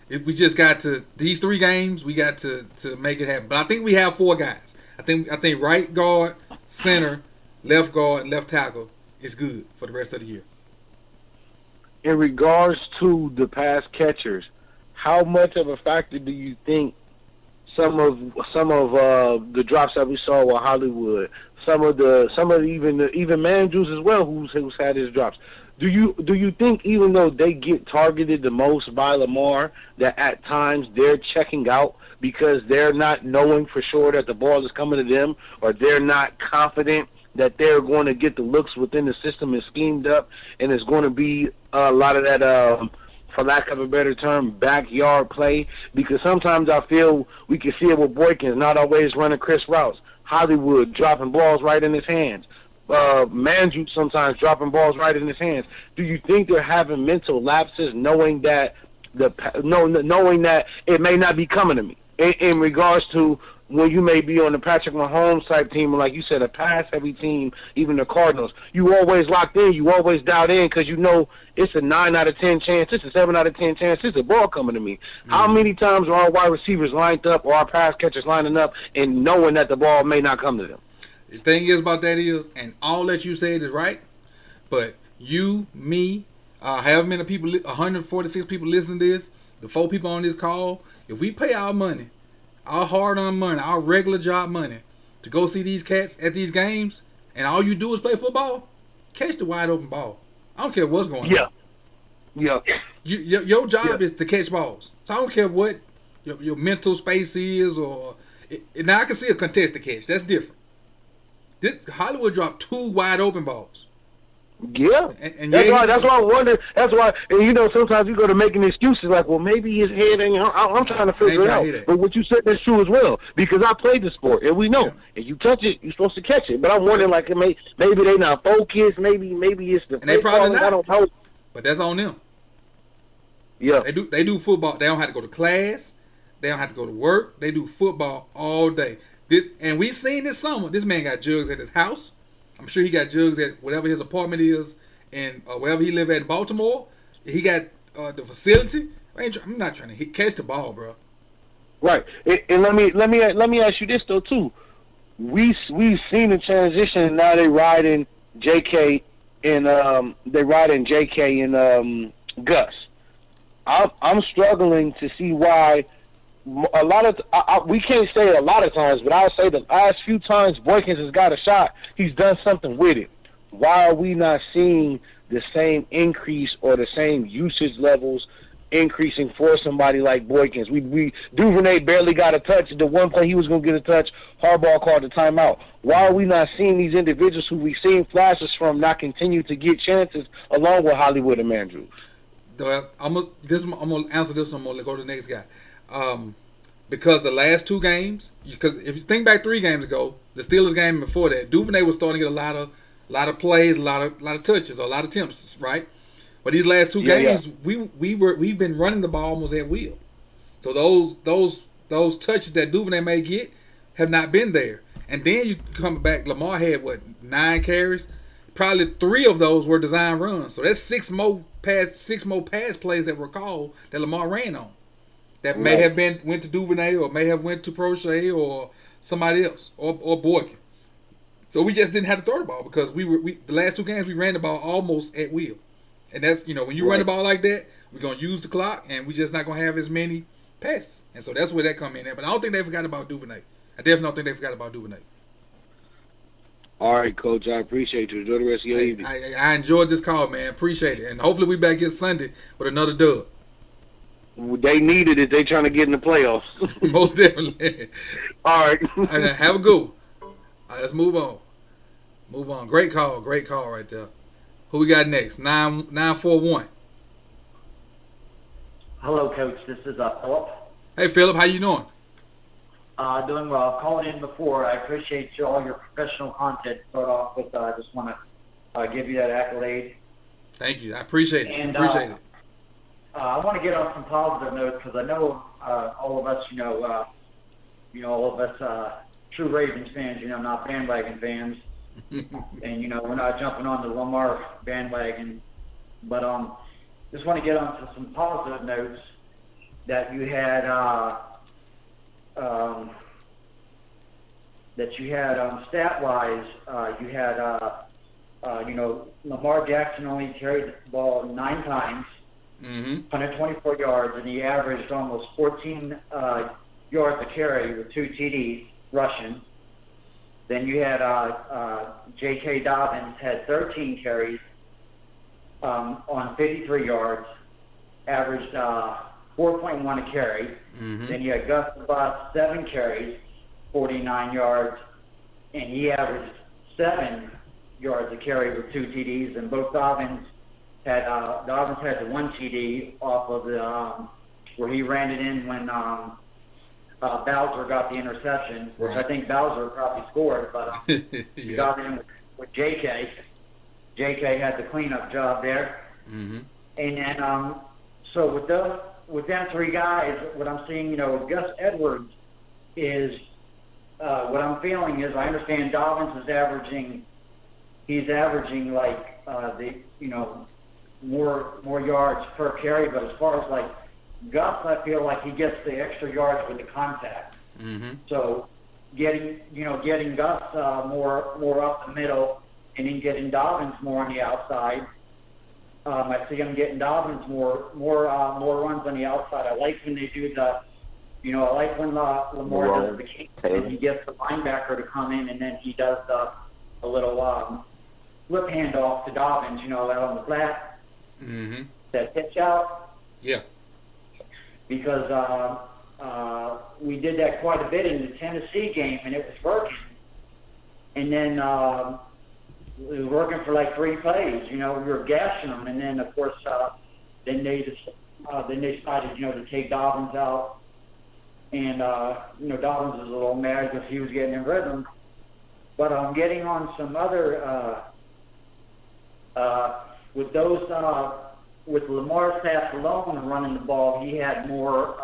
it. We just got to these 3 games. We got to make it happen. But I think we have 4 guys. I think right guard, center, left guard, and left tackle is good for the rest of the year. In regards to the pass catchers, how much of a factor do you think some of the drops that we saw with Hollywood, some of even Mandrews as well, who's had his drops? Do you think even though they get targeted the most by Lamar, that at times they're checking out because they're not knowing for sure that the ball is coming to them, or they're not confident that they're going to get the looks within the system and schemed up, and it's going to be a lot of that, for lack of a better term, backyard play? Because sometimes I feel we can see it with Boykins, not always running crisp routes. Hollywood dropping balls right in his hands. Mandrew sometimes dropping balls right in his hands. Do you think they're having mental lapses, knowing that knowing that it may not be coming to me? In regards to when you may be on the Patrick Mahomes type team, or like you said, a pass-heavy team, even the Cardinals, you always locked in, you always dialed in because you know it's a 9 out of 10 chance, it's a 7 out of 10 chance, it's a ball coming to me. Mm-hmm. How many times are our wide receivers lined up or our pass catchers lining up and knowing that the ball may not come to them? The thing is about that is, and all that you said is right, but you, me, however many people, 146 people listening to this, the 4 people on this call, if we pay our money, our hard-earned money, our regular job money, to go see these cats at these games, and all you do is play football, catch the wide-open ball. I don't care what's going on. Yeah. Your job is to catch balls. So I don't care what your mental space is, or now I can see a contested catch. That's different. Hollywood dropped 2 wide-open balls. Yeah, and that's why I wonder. That's why, and sometimes you go to making excuses like, well, maybe his head ain't. I'm trying to figure it out. But what you said is true as well, because I played the sport and we know, if you touch it, you're supposed to catch it. But I'm wondering, like, maybe they not focused. Maybe it's the. And they probably not. I don't know. But that's on them. Yeah, they do football. They don't have to go to class. They don't have to go to work. They do football all day. And we seen this summer. This man got jugs at his house. I'm sure he got jugs at whatever his apartment is and wherever he live at in Baltimore. He got the facility. I'm not trying to catch the ball, bro. Right. And let me ask you this though too. We've seen the transition, and now they riding JK and Gus. I'm struggling to see why. A lot of we can't say it a lot of times, but I'll say the last few times Boykins has got a shot, he's done something with it. Why are we not seeing the same increase or the same usage levels increasing for somebody like Boykins? We Duvernay barely got a touch. The one play he was going to get a touch, Harbaugh called the timeout. Why are we not seeing these individuals who we've seen flashes from not continue to get chances along with Hollywood and Mandrews? I'm gonna answer this one. I'm gonna go to the next guy. Because the last 2 games, because if you think back 3 games ago, the Steelers game before that, Duvernay was starting to get a lot of plays, a lot of touches, or a lot of attempts, right? But these last 2 games, we've been running the ball almost at will. So those touches that Duvernay may get have not been there. And then you come back, Lamar had 9 carries, probably 3 of those were design runs. So that's 6 more pass plays that were called that Lamar ran on. That may have went to Duvernay or may have went to Prochet or somebody else or Boykin. So we just didn't have to throw the ball because we the last 2 games we ran the ball almost at will. And that's, when you run the ball like that, we're going to use the clock and we're just not going to have as many passes. And so that's where that come in at. But I don't think they forgot about Duvernay. I definitely don't think they forgot about Duvernay. All right, Coach. I appreciate you. Enjoy the rest of your evening. I enjoyed this call, man. Appreciate it. And hopefully we back here Sunday with another dub. They needed it. They trying to get in the playoffs. Most definitely. All right. Have a good one. All right, let's move on. Great call right there. Who we got next? 941. Hello, Coach. This is Philip. Hey, Philip. How you doing? Doing well. I've called in before. I appreciate all your professional content. To start off with, I just want to give you that accolade. Thank you. I appreciate it. And, it. I want to get on some positive notes because I know all of us, all of us true Ravens fans, not bandwagon fans. And, we're not jumping on the Lamar bandwagon. But just want to get on to some positive notes that you had stat-wise. You had, Lamar Jackson only carried the ball 9 times, 124 yards, and he averaged almost 14 yards a carry with 2 TDs rushing. Then you had J.K. Dobbins had 13 carries on 53 yards, averaged 4.1 a carry. Then you had Gus Bus, 7 carries, 49 yards, and he averaged 7 yards a carry with 2 TDs. And both Dobbins had the 1 TD off of the where he ran it in when Bowser got the interception, which I think Bowser probably scored, but he got in with J.K. J.K. had the cleanup job there. And then, so with them 3 guys, what I'm seeing, Gus Edwards is, what I'm feeling is, I understand Dobbins is averaging like more yards per carry, but as far as like Gus, I feel like he gets the extra yards with the contact. So getting Gus more up the middle, and then getting Dobbins more on the outside. I see him getting Dobbins more runs on the outside. I like when they do the, I like when Lamar does the kick and he gets the linebacker to come in, and then he does a little flip handoff to Dobbins, out on the flat. That pitch out. Yeah. Because we did that quite a bit in the Tennessee game, and it was working. And then we were working for like 3 plays. We were gashing them, and then of course, then they decided, to take Dobbins out, and Dobbins was a little mad because he was getting in rhythm. But I'm getting on some other with those. With Lamar's stats alone running the ball, he had more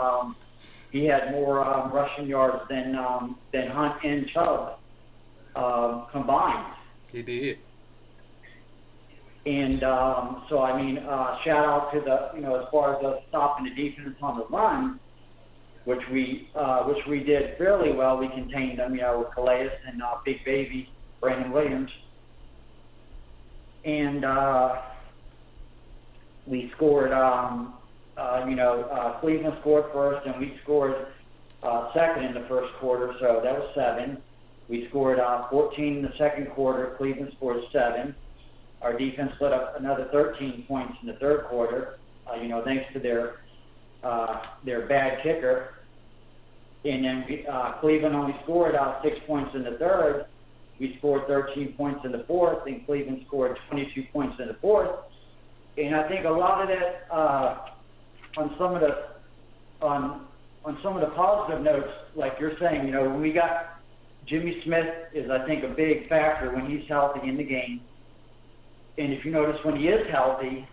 rushing yards than Hunt and Chubb combined. He did. And so I mean, shout out to the as far as us stopping the defense on the run, which we did fairly well. We contained them, with Calais and Big Baby Brandon Williams, and. We scored, Cleveland scored first, and we scored second in the first quarter, so that was 7. We scored 14 in the second quarter. Cleveland scored 7. Our defense lit up another 13 points in the third quarter, thanks to their bad kicker. And then Cleveland only scored 6 points in the third. We scored 13 points in the fourth, and Cleveland scored 22 points in the fourth. And I think a lot of that on some of the positive notes, like you're saying, when we got Jimmy Smith is, I think, a big factor when he's healthy in the game. And if you notice, when he is healthy,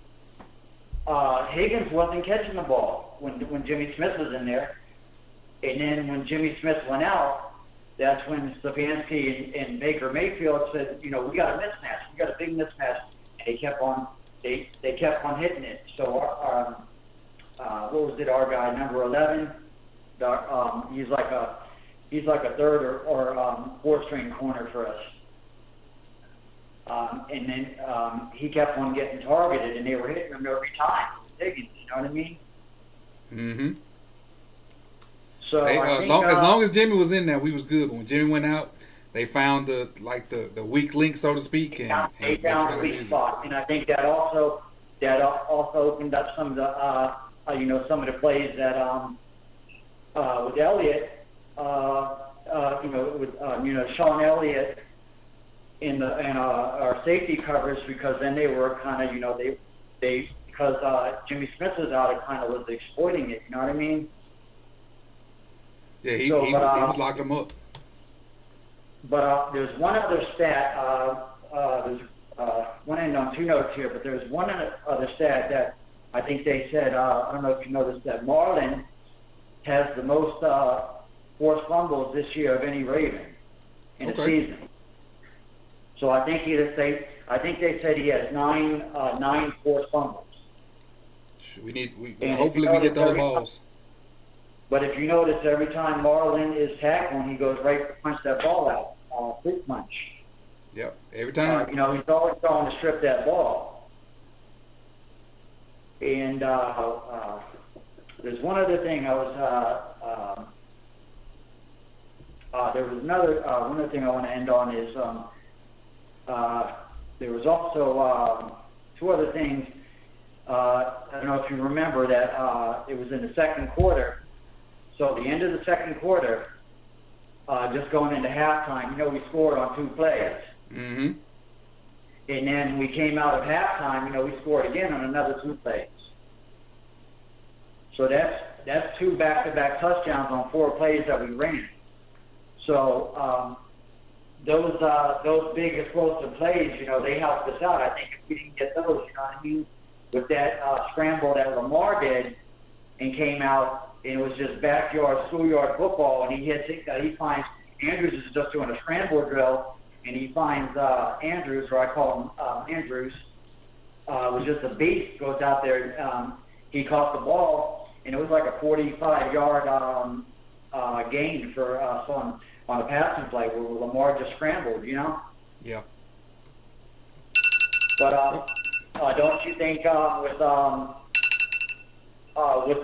Higgins wasn't catching the ball when Jimmy Smith was in there. And then when Jimmy Smith went out, that's when Stefanski and Baker Mayfield said, you know, we got a mismatch. We got a big mismatch. And they kept on hitting it. So what was it? Our guy, number 11. He's like a third or fourth string corner for us. And then he kept on getting targeted, and they were hitting him every time. Higgins, you know what I mean? Mm-hmm. So as long as Jimmy was in there, we was good. But when Jimmy went out, they found the weak link, so to speak, they found the weak spot, and I think that also opened up some of the some of the plays that with Elliott, with Sean Elliott in our safety coverage, because then they were kind of they because Jimmy Smith was out, it kind of was exploiting it. You know what I mean? Yeah, he was locking them up. But there's one other stat. There's one end on two notes here, but there's one other stat that I think they said. I don't know if you noticed that Marlon has the most forced fumbles this year of any Raven in a season. So I think they said he has nine forced fumbles. Hopefully we get those balls. But if you notice, every time Marlon is tackling, he goes right to punch that ball out, quick punch. Yep, every time. He's always trying to strip that ball. And there's one other thing there was one other thing I want to end on is there was also two other things. I don't know if you remember that it was in the second quarter. So the end of the second quarter, just going into halftime, we scored on two plays. Mm-hmm. And then we came out of halftime, we scored again on another two plays. So that's two back-to-back touchdowns on 4 plays that we ran. So those big explosive plays, they helped us out. I think if we didn't get those, you know what I mean, with that scramble that Lamar did and came out, and it was just backyard, schoolyard football, and he finds Andrews is just doing a scramble drill, and he finds Andrews, or I call him Andrews, was just a beast, goes out there, he caught the ball, and it was like a 45-yard gain for us on a passing play where Lamar just scrambled, Yeah. But don't you think with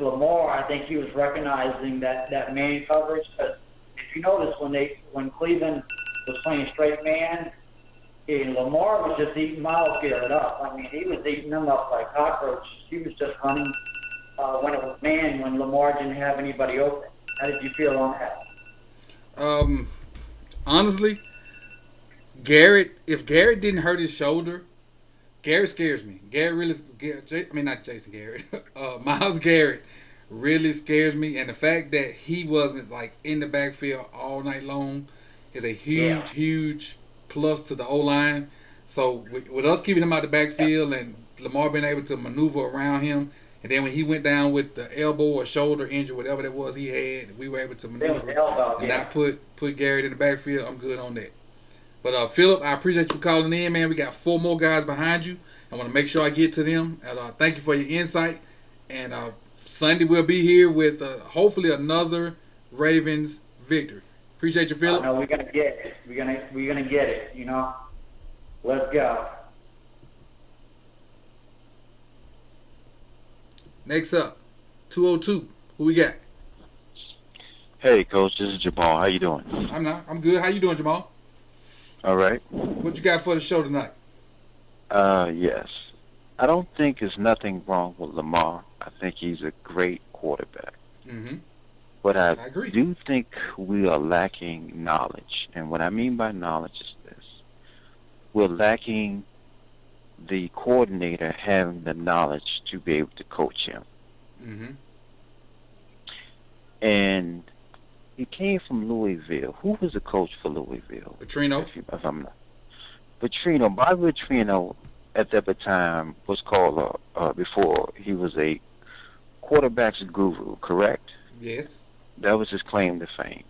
Lamar, I think he was recognizing that man coverage. Because if you notice, when Cleveland was playing straight man, and Lamar was just eating Myles Garrett up. I mean, he was eating them up like cockroaches. He was just running when it was man, when Lamar didn't have anybody open. How did you feel on that? Honestly, if Garrett didn't hurt his shoulder, Garrett scares me. Not Jason Garrett. Myles Garrett really scares me, and the fact that he wasn't in the backfield all night long is a huge plus to the O-line. So with us keeping him out the backfield and Lamar being able to maneuver around him, and then when he went down with the elbow or shoulder injury, whatever that was he had, we were able to maneuver and not put Garrett in the backfield. I'm good on that. But Philip, I appreciate you calling in, man. We got 4 more guys behind you. I want to make sure I get to them. And thank you for your insight. And Sunday we'll be here with hopefully another Ravens victory. Appreciate you, Philip. No, we're gonna get it. We're gonna get it. Let's go. Next up, 202. Who we got? Hey, Coach. This is Jamal. How you doing? I'm good. How you doing, Jamal? All right. What you got for the show tonight? Yes. I don't think there's nothing wrong with Lamar. I think he's a great quarterback. Mm-hmm. But I agree. do think we are lacking knowledge. And what I mean by knowledge is this. We're lacking the coordinator having the knowledge to be able to coach him. Mm-hmm. And he came from Louisville. Who was the coach for Louisville? Petrino. If I'm not. Petrino. Bobby Petrino at that time was called, before, he was a quarterback's guru, correct? Yes. That was his claim to fame.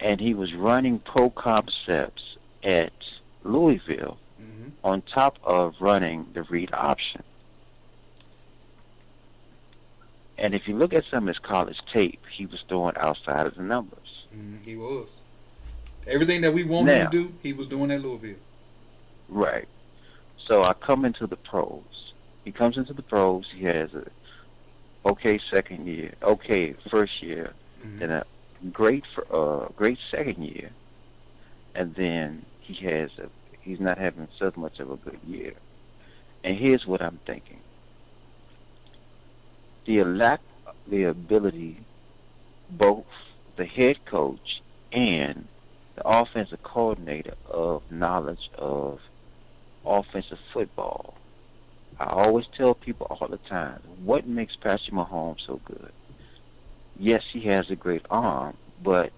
and he was running pro concepts at Louisville on top of running the read option. And if you look at some of his college tape, he was throwing outside of the numbers. He was. Everything that we want him to do, he was doing at Louisville. Right. So I come into the pros. He comes into the pros. He has a okay second year, okay first year, and a great second year, and then he's not having so much of a good year. And here's what I'm thinking: the lack, the ability, both the head coach and the offensive coordinator of knowledge of offensive football. I always tell people all the time, what makes Patrick Mahomes so good? Yes, he has a great arm, but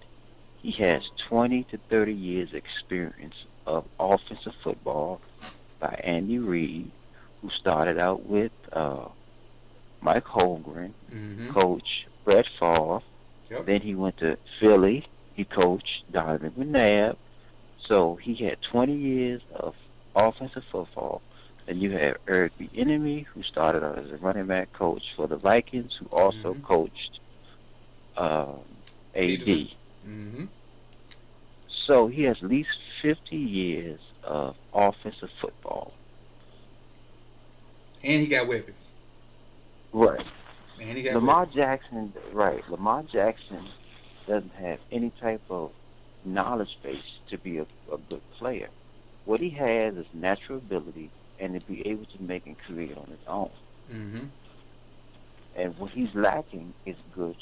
he has 20 to 30 years experience of offensive football by Andy Reid, who started out with Mike Holmgren, coach Brett Favre. Then he went to Philly. He coached Donovan McNabb. So he had 20 years of offensive football. Then you have Eric Bieniemy, who started out as a running back coach for the Vikings, who also coached AD. So he has at least 50 years of offensive football. And he got weapons. Right. And he got Lamar weapons. Jackson, right. Lamar Jackson doesn't have any type of knowledge base to be a good player. What he has is natural ability and to be able to make and create on his own. And what he's lacking is good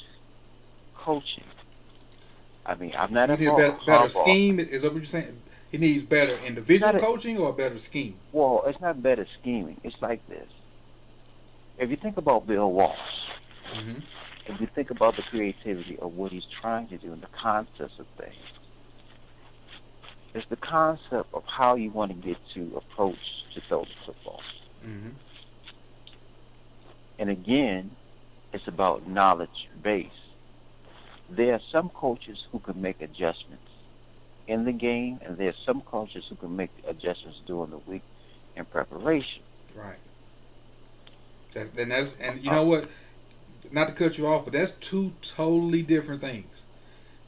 coaching. I mean, I'm not He needs better scheme. Is that what you're saying? He needs better individual coaching or a better scheme? Well, it's not better scheming. It's like this. If you think about Bill Walsh, if you think about the creativity of what he's trying to do and the concepts of things, it's the concept of how you want to get to approach to throw the football. And again, it's about knowledge base. There are some coaches who can make adjustments in the game, and there are some coaches who can make adjustments during the week in preparation. Right. And you know what? Not to cut you off, but that's two totally different things.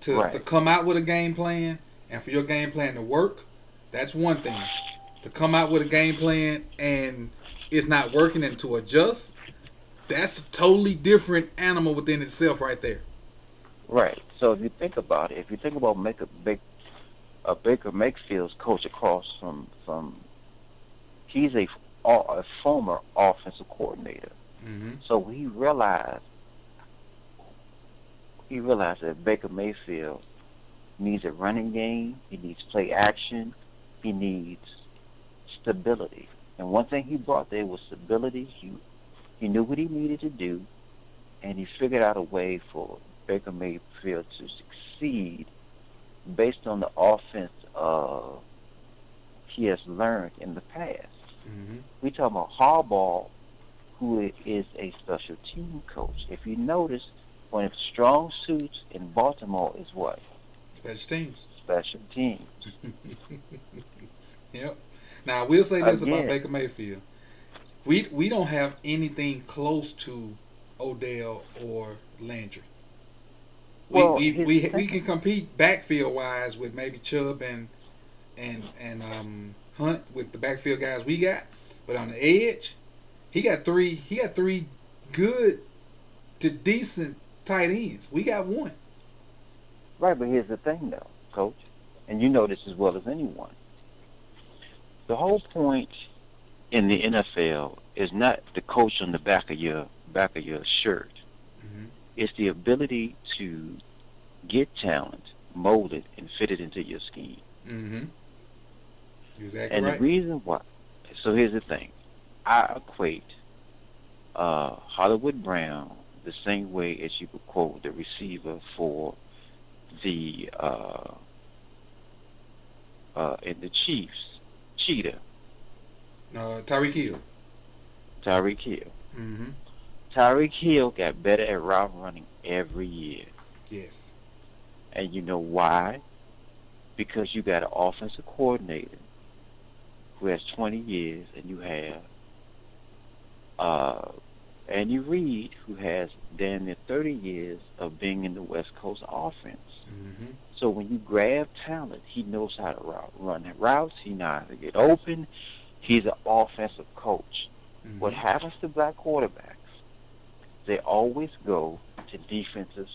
To come out with a game plan and for your game plan to work, that's one thing. To come out with a game plan and it's not working and to adjust, that's a totally different animal within itself right there. Right. So if you think about it, if you think about Baker Mayfield's coach across from he's a former offensive coordinator. So he realized that Baker Mayfield needs a running game, he needs play action, he needs stability. And one thing he brought there was stability. He knew what he needed to do, and he figured out a way for Baker Mayfield to succeed based on the offense he has learned in the past. We talk about Harbaugh, who is a special team coach. If you notice, one of the strong suits in Baltimore is what? Special teams. Special teams. Yep. Now, I will say this about Baker Mayfield. We don't have anything close to Odell or Landry. We can compete backfield wise with maybe Chubb and Hunt with the backfield guys we got, but on the edge, he got three good to decent tight ends. We got one. Right, but here's the thing though, Coach, and you know this as well as anyone. The whole point in the NFL is not the coach on the back of your shirt. It's the ability to get talent, mold it, and fit it into your scheme. Exactly and right. The reason why, so here's the thing. I equate Hollywood Brown the same way as you could quote the receiver for the in the Chiefs, Cheetah. Tyreek Hill. Tyreek Hill. Tyreek Hill got better at route running every year. Yes. And you know why? Because you got an offensive coordinator who has 20 years, and you have Andy Reid, who has damn near 30 years of being in the West Coast offense. Mm-hmm. So when you grab talent, he knows how to run routes. He knows how to get open. He's an offensive coach. Mm-hmm. What happens to black quarterbacks? They always go to defensive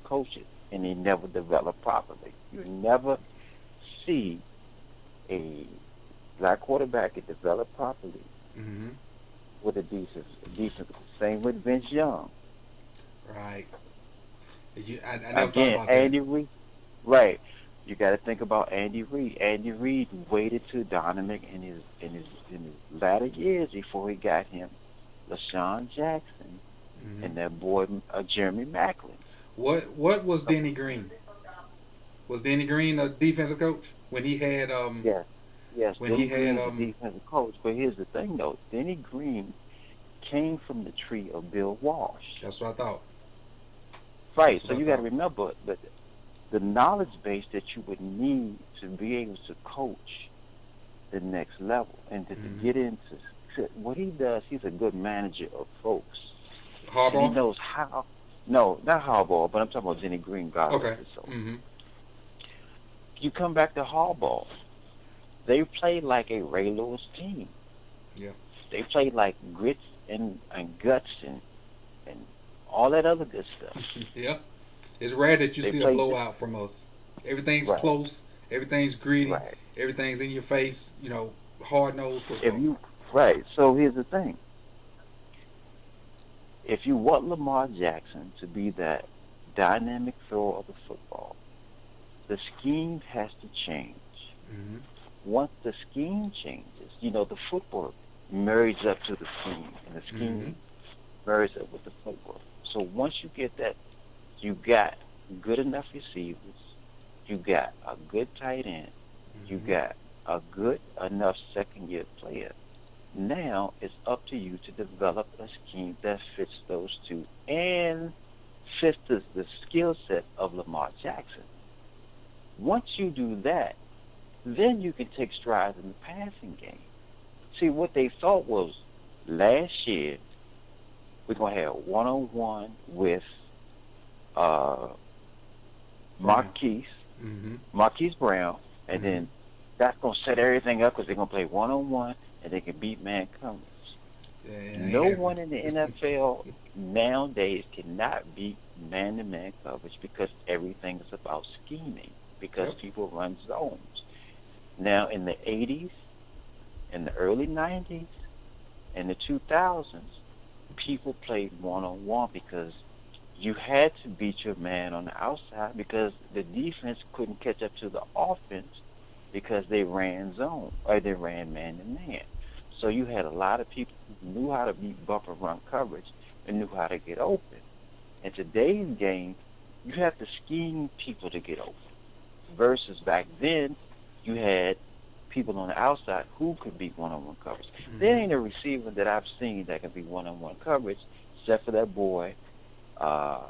coaches, and they never develop properly. You never see a black quarterback get developed properly Mm-hmm. with a defense. Same with Vince Young. Right. I never thought Again, about Andy that. Reid. Right. You got to think about Andy Reid. Andy Reid waited till Donovan in his latter years before he got him LaShawn Jackson Mm-hmm. and that boy Jeremy Maclin. What was Denny Green? Was Denny Green a defensive coach when he had Yes. Yes, when Denny he had Green's a defensive coach. But here's the thing, though. Denny Green came from the tree of Bill Walsh. That's what I thought. Right. That's So what I you got to thought. remember that the knowledge base that you would need to be able to coach the next level and to Mhm. get into what he does. He's a good manager of folks. And he Harbaugh. knows how. No, not Harbaugh, but I'm talking about Denny Green. God Okay. rest his soul. Mm-hmm. You come back to Harbaugh. They play like a Ray Lewis team. Yeah. They play like grits and guts and all that other good stuff. Yeah. It's rare that you They see a play blowout from us. Everything's right, close. Everything's gritty. right. Everything's in your face. Hard nosed If football. you right, so here's the thing. If you want Lamar Jackson to be that dynamic thrower of the football, the scheme has to change. Mm-hmm. Once the scheme changes, the football marries up to the scheme, and the scheme Mm-hmm. marries up with the football. So once you get that, you got good enough receivers, you got a good tight end, you Mm-hmm. got a good enough second-year player. Now it's up to you to develop a scheme that fits those two and fits the skill set of Lamar Jackson. Once you do that, then you can take strides in the passing game. See, what they thought was last year, we're going to have one-on-one with Marquise Brown, and then that's going to set everything up because they're going to play one-on-one and they can beat man coverage. Yeah, No one in the NFL nowadays cannot beat man-to-man coverage because everything is about scheming, because people run zones. Now, in the 80s, in the early 90s, and the 2000s, people played one-on-one because you had to beat your man on the outside because the defense couldn't catch up to the offense because they ran zone or they ran man-to-man. So you had a lot of people who knew how to beat bumper run coverage and knew how to get open. In today's game, you have to scheme people to get open. Versus back then, you had people on the outside who could beat one-on-one coverage. Mm-hmm. There ain't a receiver that I've seen that can be one-on-one coverage, except for that boy Tyreek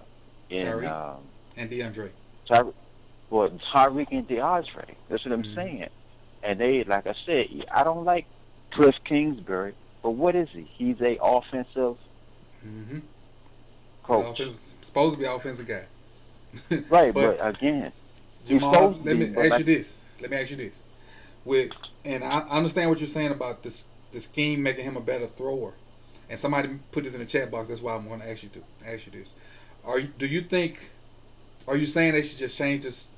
and DeAndre. Tyreek and DeAndre. That's what I'm saying. And they, like I said, I don't like Cliff Kingsbury, but what is he? He's a offensive coach. Supposed to be an offensive guy. Right, but again, Jamal, let me ask you this. And I understand what you're saying about this, the scheme making him a better thrower. And somebody put this in the chat box. That's why I'm going to ask you this. Are you saying they should just change this?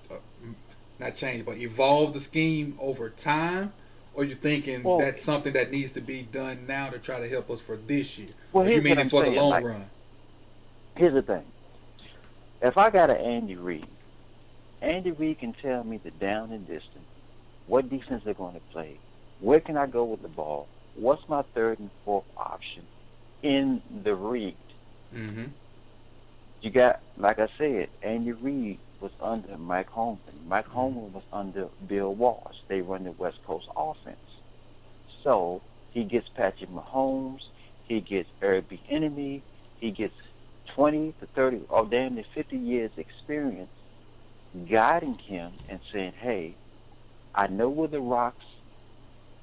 Not change, but evolve the scheme over time? Or you thinking that's something that needs to be done now to try to help us for this year? Well, or you mean for the long like, run? Here's the thing. If I got an Andy Reid can tell me the down and distance, what defense they're going to play, where can I go with the ball, what's my third and fourth option in the read. Mm-hmm. You got, like I said, Andy Reid was under Mike Holmgren. Mike Holmgren was under Bill Walsh. They run the West Coast offense. So he gets Patrick Mahomes, he gets Eric Bieniemy, he gets 20 to 30, or damn near 50 years experience guiding him and saying, hey, I know where the rocks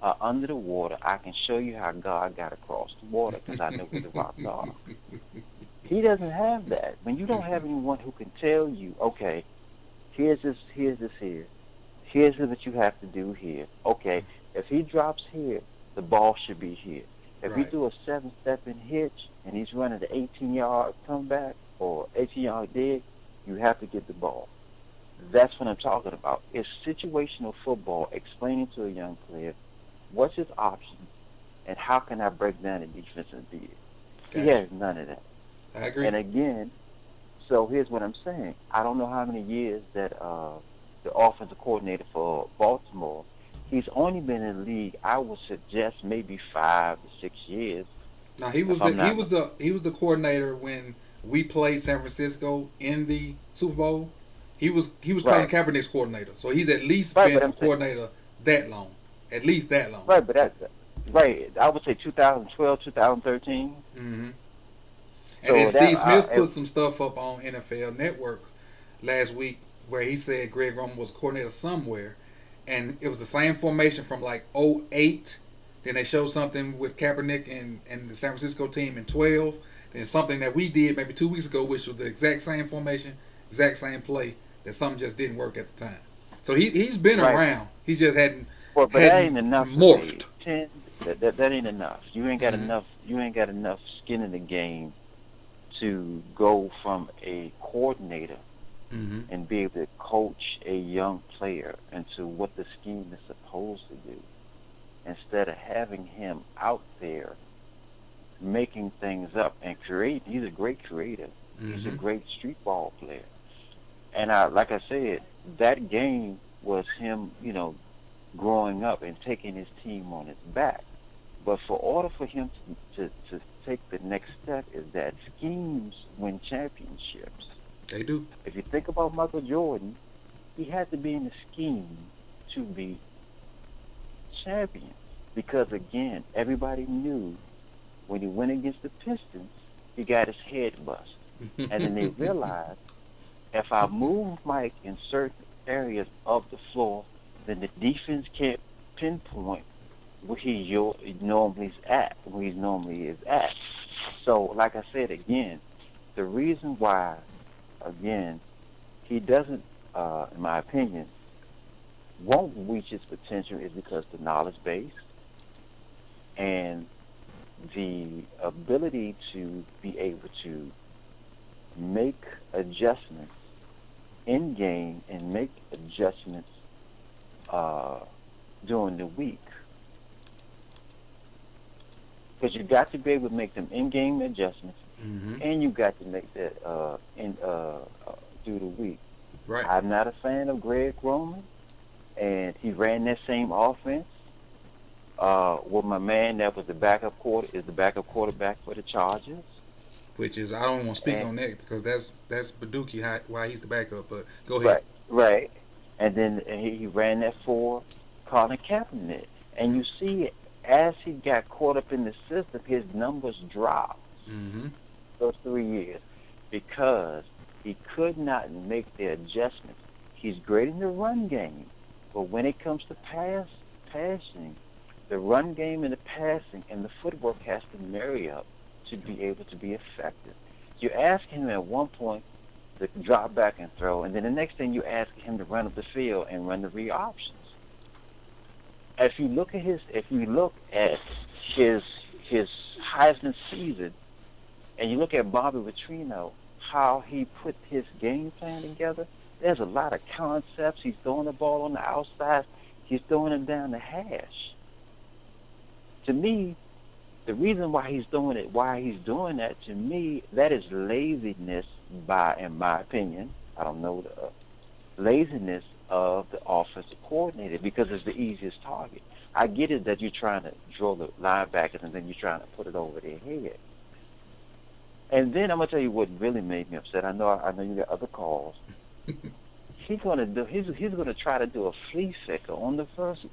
are under the water. I can show you how God got across the water because I know where the rocks are. He doesn't have that. When you don't have anyone who can tell you, okay, here's this here. Here's what you have to do here. Okay, if he drops here, the ball should be here. If Right. he do a 7-stepping hitch and he's running the 18-yard comeback or 18-yard dig, you have to get the ball. That's what I'm talking about. It's situational football, explaining to a young player what's his options and how can I break down the defensive bid. He Gotcha. has none of that. I agree. And again, so here's what I'm saying. I don't know how many years that the offensive coordinator for Baltimore, he's only been in the league, I would suggest maybe 5 to 6 years. Now he was If I'm not he was the coordinator when we played San Francisco in the Super Bowl. He was Colin Right. Kaepernick's coordinator, so he's at least Right, been but a I'm saying- coordinator that long, at least that long. Right, but that's right. I would say 2012, 2013. Mm-hmm. So And then that- Steve Smith I- put some stuff up on NFL Network last week where he said Greg Roman was coordinator somewhere, and it was the same formation from like '08. Then they showed something with Kaepernick and the San Francisco team in 12. Then something that we did maybe 2 weeks ago, which was the exact same formation, exact same play, that something just didn't work at the time. So he's been Right. around. He just hadn't Well, but that hadn't ain't enough. morphed. That ain't enough. You ain't got Mhm. enough. You ain't got enough skin in the game to go from a coordinator Mm-hmm. and be able to coach a young player into what the scheme is supposed to do, instead of having him out there making things up and create. He's a great creator. He's a Mm-hmm. great street ball player. And like I said, that game was him, growing up and taking his team on his back. But for order for him to take the next step is that schemes win championships. They do. If you think about Michael Jordan, he had to be in the scheme to be champion. Because again, everybody knew when he went against the Pistons, he got his head bust. And then they realized, if I move Mike in certain areas of the floor, then the defense can't pinpoint where he normally is at. So, like I said again, the reason why, again, he doesn't, in my opinion, won't reach his potential is because the knowledge base and the ability to be able to make adjustments in game and make adjustments during the week. Because you got to be able to make them in-game adjustments, Mm-hmm. and you got to make that through the week. Right. I'm not a fan of Greg Roman, and he ran that same offense with my man that was the backup quarterback for the Chargers. Which is, I don't want to speak And- on that because that's Baduki why he's the backup. But go ahead. Right. And then he ran that for Colin Kaepernick. And you see, as he got caught up in the system, his numbers dropped Mm-hmm. those 3 years because he could not make the adjustments. He's great in the run game, but when it comes to passing, the run game and the passing and the footwork has to marry up to be able to be effective. You ask him at one point to drop back and throw, and then the next thing you ask him to run up the field and run the read options. If you look at his Heisman season, and you look at Bobby Petrino, how he put his game plan together, there's a lot of concepts. He's throwing the ball on the outside. He's throwing it down the hash. To me, the reason why he's doing that, to me, that is laziness in my opinion, I don't know, the laziness of the offensive coordinator, because it's the easiest target. I get it that you're trying to draw the linebackers and then you're trying to put it over their head. And then I'm gonna tell you what really made me upset. I know you got other calls. He's gonna try to do a flea flicker on the first.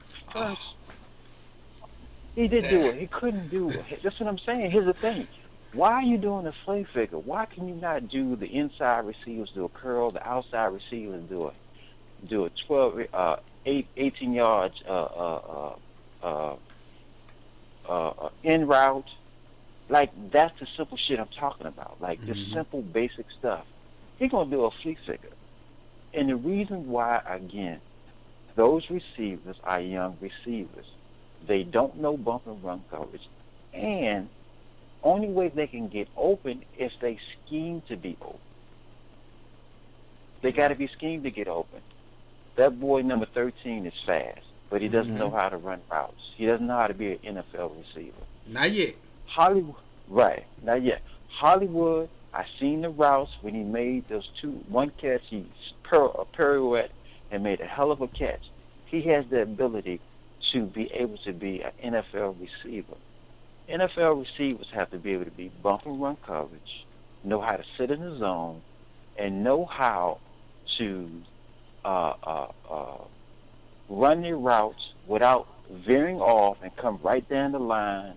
He did do it. He couldn't do it. That's what I'm saying. Here's the thing. Why are you doing a flea figure? Why can you not do the inside receivers do a curl, the outside receivers do a 18 yards in route? Like, that's the simple shit I'm talking about. Like, the simple, basic stuff. He's going to do a flea figure. And the reason why, again, those receivers are young receivers. They don't know bump and run coverage. And only way they can get open is they scheme to be open. They got to be schemed to get open. That boy number 13 is fast, but he doesn't know how to run routes. He doesn't know how to be an NFL receiver. Not yet. Hollywood, right, not yet. Hollywood, I seen the routes when he made those one catch, he a pirouette and made a hell of a catch. He has the ability to be able to be an NFL receiver. NFL receivers have to be able to be bump and run coverage, know how to sit in the zone, and know how to run their routes without veering off and come right down the line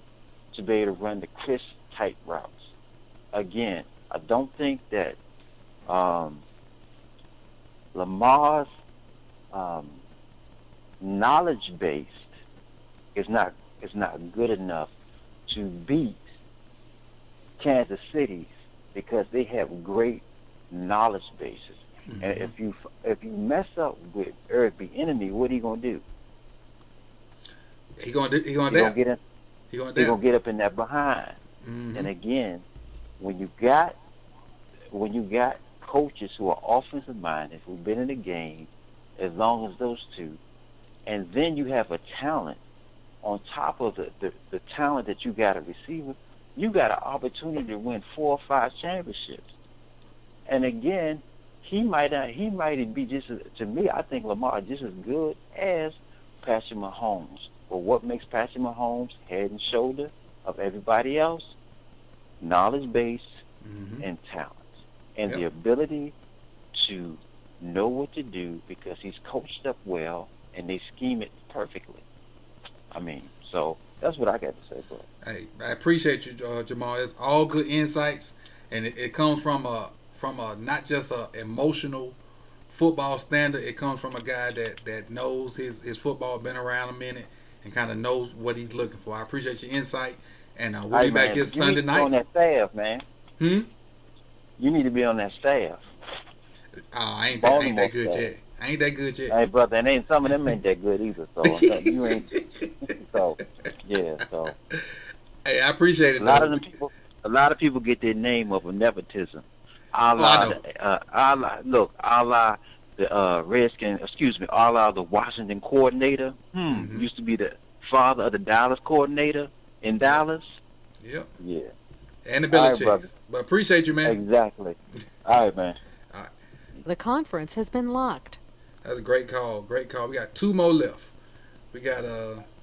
to be able to run the crisp, tight routes. Again, I don't think that Lamar's knowledge base is not good enough to beat Kansas City's because they have great knowledge bases. And if you mess up with Eric Bieniemy, what are you gonna do? He gonna get up in that behind. And again, when you got coaches who are offensive minded, who've been in the game as long as those two, and then you have a talent on top of the talent that you got a receiver, you got an opportunity to win 4 or 5 championships. And again, he might be just to me. I think Lamar just as good as Patrick Mahomes. But what makes Patrick Mahomes head and shoulder of everybody else? Knowledge base and talent, and the ability to know what to do because he's coached up well and they scheme it perfectly. I mean, so that's what I got to say, bro. Hey, I appreciate you, Jamal. It's all good insights, and it comes from a not just a emotional football standard. It comes from a guy that knows his football, been around a minute, and kind of knows what he's looking for. I appreciate your insight, and we'll be back here Sunday night. You need to be on that staff, man. You need to be on that staff. I ain't that good yet. I ain't that good yet. Hey, brother, and some of them ain't that good either. So you ain't. So yeah. So hey, I appreciate it. A lot of people get their name up of nepotism. The Redskins. Excuse me. The Washington coordinator. Used to be the father of the Dallas coordinator in Dallas. Yep. Yeah. And the Belichicks. But appreciate you, man. Exactly. All right, man. All right. The conference has been locked. That's a great call. Great call. We got 2 more left. We got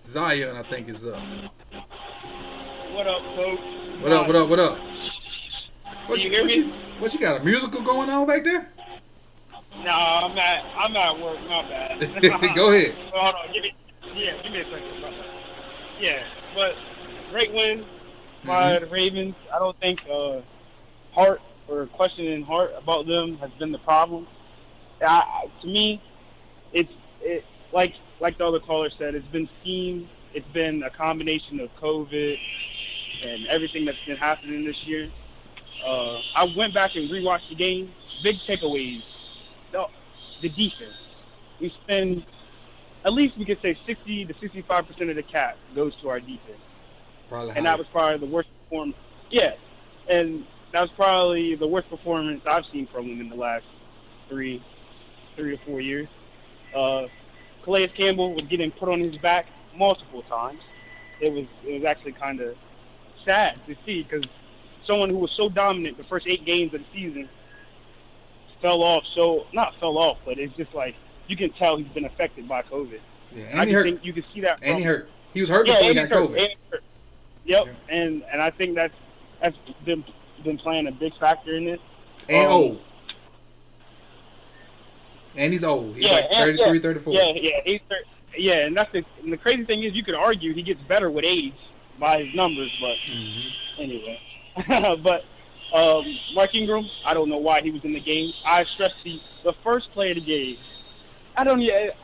Zion, I think, is up. What up, folks? What up? Can you hear me? What you got, a musical going on back there? No, I'm at work. My bad. Go ahead. Hold on. Give me a second. Yeah, but great win by the Ravens. I don't think Hart or questioning Hart about them has been the problem. To me, it's like the other caller said, it's been scheme. It's been a combination of COVID and everything that's been happening this year. I went back and rewatched the game. Big takeaways. The defense. We spend, at least we could say 60 to 65% of the cap goes to our defense. And that was probably the worst performance. Yeah, and that was probably the worst performance I've seen from him in the last three or 4 years. Calais Campbell was getting put on his back multiple times. It was actually kind of sad to see because someone who was so dominant the first 8 games of the season fell off. So not fell off, but it's just like you can tell he's been affected by COVID. Yeah, and he hurt. Think you can see that. And he hurt. He was hurt before he got COVID. Yep, yeah. and I think that's been playing a big factor in this. And old. And he's old. He's like 33, 34. He's and and the crazy thing is you could argue he gets better with age by his numbers, but anyway. But Mark Ingram, I don't know why he was in the game. I stressed the first play of the game. I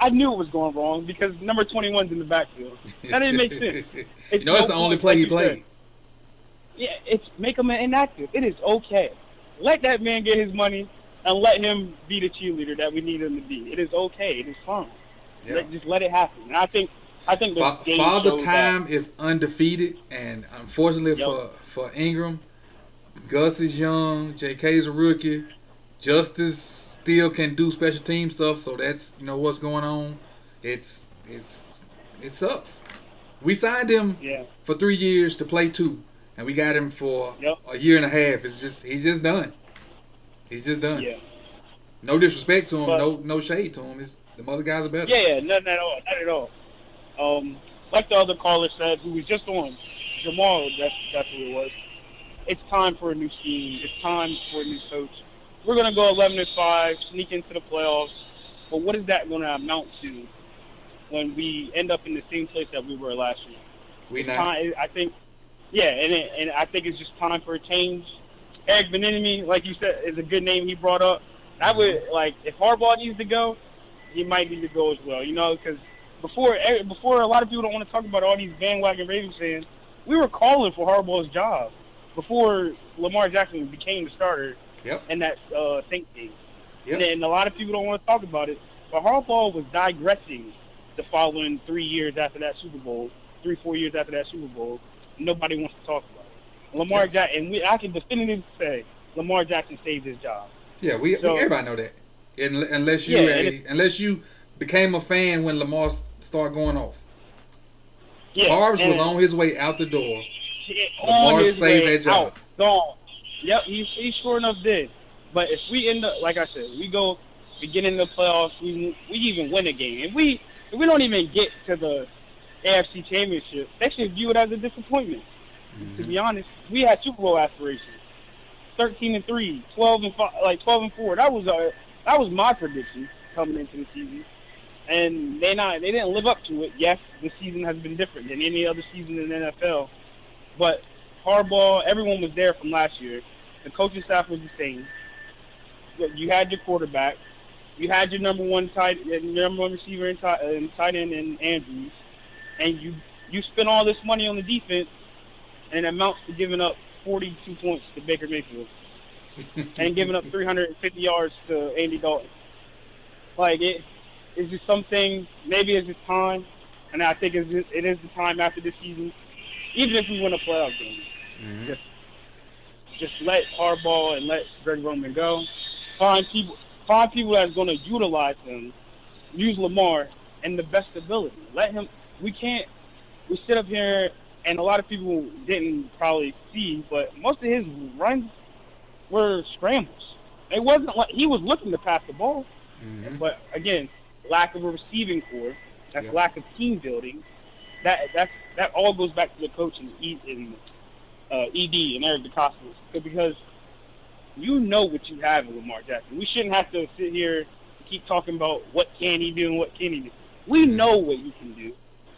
knew it was going wrong because number 21's in the backfield. That didn't make sense. You know, that's the only play he played. Yeah, it's make him inactive. It is okay. Let that man get his money and let him be the cheerleader that we need him to be. It is okay. It is fine. Yeah. Just let it happen. And I think the game Father shows Time that. is undefeated, and unfortunately for Ingram, Gus is young, JK's a rookie, Justice still can do special team stuff, so that's what's going on. It sucks. We signed him for 3 years to play 2, and we got him for a year and a half. He's just done. He's just done. Yeah. No disrespect to him, no shade to him. The other guys are better. Yeah, none at all, not at all. Like the other caller said, who was just on, Jamal, that's who it was. It's time for a new scheme. It's time for a new coach. We're gonna go 11-5, sneak into the playoffs, but what is that going to amount to when we end up in the same place that we were last year? I think, and I think it's just time for a change. Eric Bieniemy, like you said, is a good name he brought up. I would if Harbaugh needs to go, he might need to go as well. Because before a lot of people don't want to talk about all these bandwagon Ravens fans, we were calling for Harbaugh's job before Lamar Jackson became the starter. Yep. And that think tank. Yep. And a lot of people don't want to talk about it, but Harbaugh was digressing the following 3 years after that Super Bowl, 4 years after that Super Bowl. Nobody wants to talk about it. Lamar Jackson, and I can definitively say Lamar Jackson saved his job. Yeah, everybody know that. Unless you became a fan when Lamar started going off. Yeah, Harbaugh was on his way out the door. Lamar saved that job. Gone. Yep, he sure enough did. But if we end up, like I said, we get in the playoffs, we even win a game. If we don't even get to the AFC Championship, they should view it as a disappointment. Mm-hmm. To be honest, we had Super Bowl aspirations. 13-3, 12-5, 12-4. That was my prediction coming into the season, and they didn't live up to it. Yes, this season has been different than any other season in the NFL, but Harbaugh, everyone was there from last year. The coaching staff was the same. You had your quarterback, you had your number one receiver and tight end in Andrews, and you spent all this money on the defense, and it amounts to giving up 42 points to Baker Mayfield and giving up 350 yards to Andy Dalton. It's just something. Maybe it's just time, and I think it is the time after this season. Even if we win a playoff game, just let Harbaugh and let Greg Roman go. Find people that's going to utilize him, use Lamar and the best ability. Let him. We sit up here, and a lot of people didn't probably see, but most of his runs were scrambles. It wasn't like he was looking to pass the ball, but again, lack of a receiving core, that's lack of team building. That all goes back to the coach and ED and Eric DeCostas, because you know what you have in Lamar Jackson. We shouldn't have to sit here and keep talking about what can he do and what can he do. We know what you can do.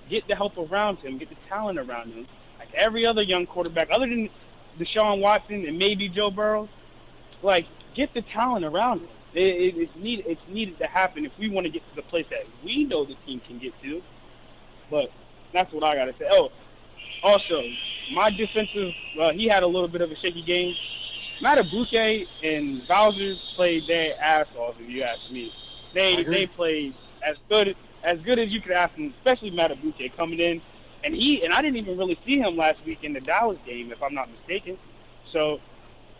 Get the help around him, get the talent around him, like every other young quarterback, other than Deshaun Watson and maybe Joe Burrow. Get the talent around him. It's needed to happen if we want to get to the place that we know the team can get to. But that's what I got to say. Oh, also, my defensive, he had a little bit of a shaky game. Madubuike and Bowser played their ass off, if you ask me. They played as good as you could ask them, especially Madubuike coming in. And I didn't even really see him last week in the Dallas game, if I'm not mistaken. So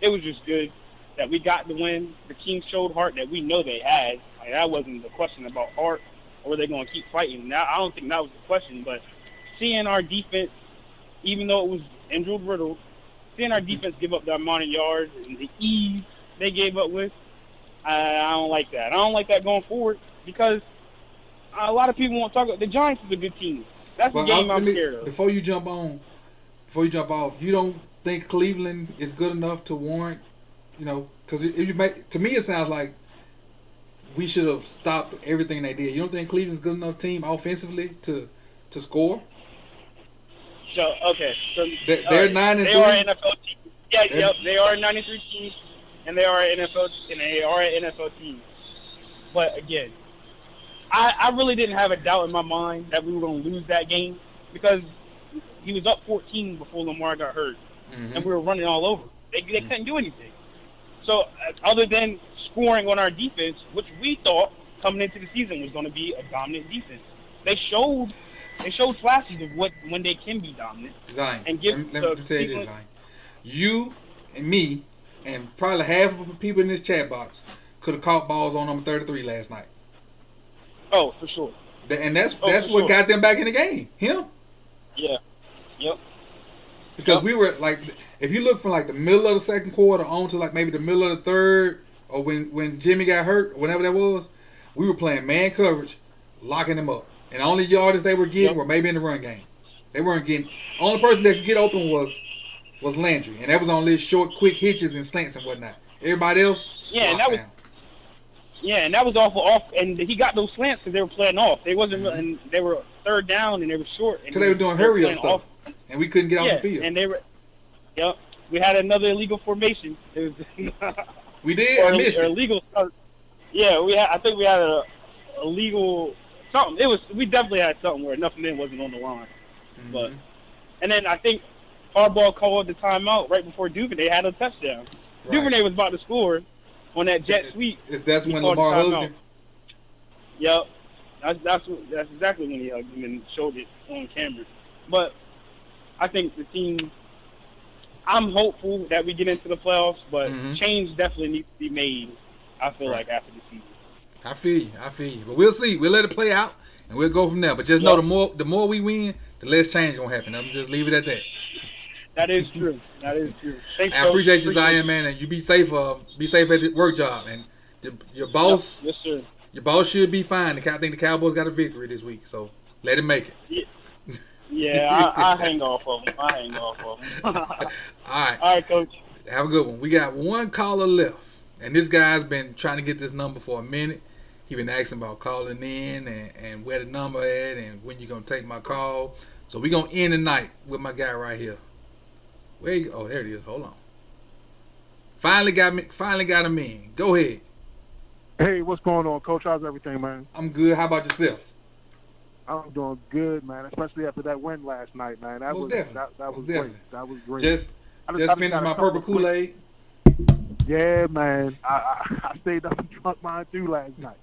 it was just good that we got the win. The team showed heart that we know they had. That wasn't the question about heart, or were they going to keep fighting. Now, I don't think that was the question, but seeing our defense, even though it was injured riddled, seeing our defense give up that amount of yards and the ease they gave up with, I don't like that. I don't like that going forward, because a lot of people won't talk about the Giants is a good team. That's the game I'm scared of. Before you jump off, you don't think Cleveland is good enough to warrant, because to me it sounds like we should have stopped everything they did. You don't think Cleveland's a good enough team offensively to score? So okay, so they're 9-3. They are an NFL team. Yeah, yep, they are 93 teams, and they are an NFL team. But again, I really didn't have a doubt in my mind that we were going to lose that game because he was up 14 before Lamar got hurt, and we were running all over. They couldn't do anything. So other than scoring on our defense, which we thought coming into the season was going to be a dominant defense, they showed flashes of when they can be dominant. Zion, and give let me tell you this, Zion. You and me and probably half of the people in this chat box could have caught balls on number 33 last night. Oh, for sure. And that's what got them back in the game. Him. Yeah. Yep. Because we were like, if you look from like the middle of the second quarter on to like maybe the middle of the third, or when Jimmy got hurt, or whenever that was, we were playing man coverage, locking them up. And the only yardage they were getting were maybe in the run game. They weren't getting. Only person that could get open was Landry, and that was on these short, quick hitches and slants and whatnot. Everybody else, and that was awful off. And he got those slants because they were playing off. They wasn't, and they were third down and they were short. Because they were doing hurry up stuff, and we couldn't get off the field. And they were, we had another illegal formation. It was we did. I missed it. Illegal. I think we had a illegal something. We definitely had something where nothing in wasn't on the line. But and then I think Harbaugh called the timeout right before Duvernay had a touchdown. Right. Duvernay was about to score on that jet sweep. That's when Lamar hugged him. Yep, that's exactly when he hugged him and showed it on camera. But I think the team. I'm hopeful that we get into the playoffs, but change definitely needs to be made. I feel like after the season. I feel you. But we'll see. We'll let it play out, and we'll go from there. But just know the more we win, the less change gonna happen. I'm just leave it at that. That is true. Thanks, I appreciate you, Zion, man, and you be safe. Be safe at the work job, and your boss. Yes, sir. Your boss should be fine. I think the Cowboys got a victory this week, so let him make it. Yeah, I hang off of him. All right, Coach. Have a good one. We got one caller left, and this guy's been trying to get this number for a minute. He been asking about calling in and where the number at and when you gonna take my call. So we gonna end the night with my guy right here. Where you go? Oh, there it is. Hold on. Finally got him in. Go ahead. Hey, what's going on, Coach? How's everything, man? I'm good. How about yourself? I'm doing good, man. Especially after that win last night, man. That was great. That was great. Just finished my purple Kool-Aid. Yeah, man. I stayed up and drunk mine through last night.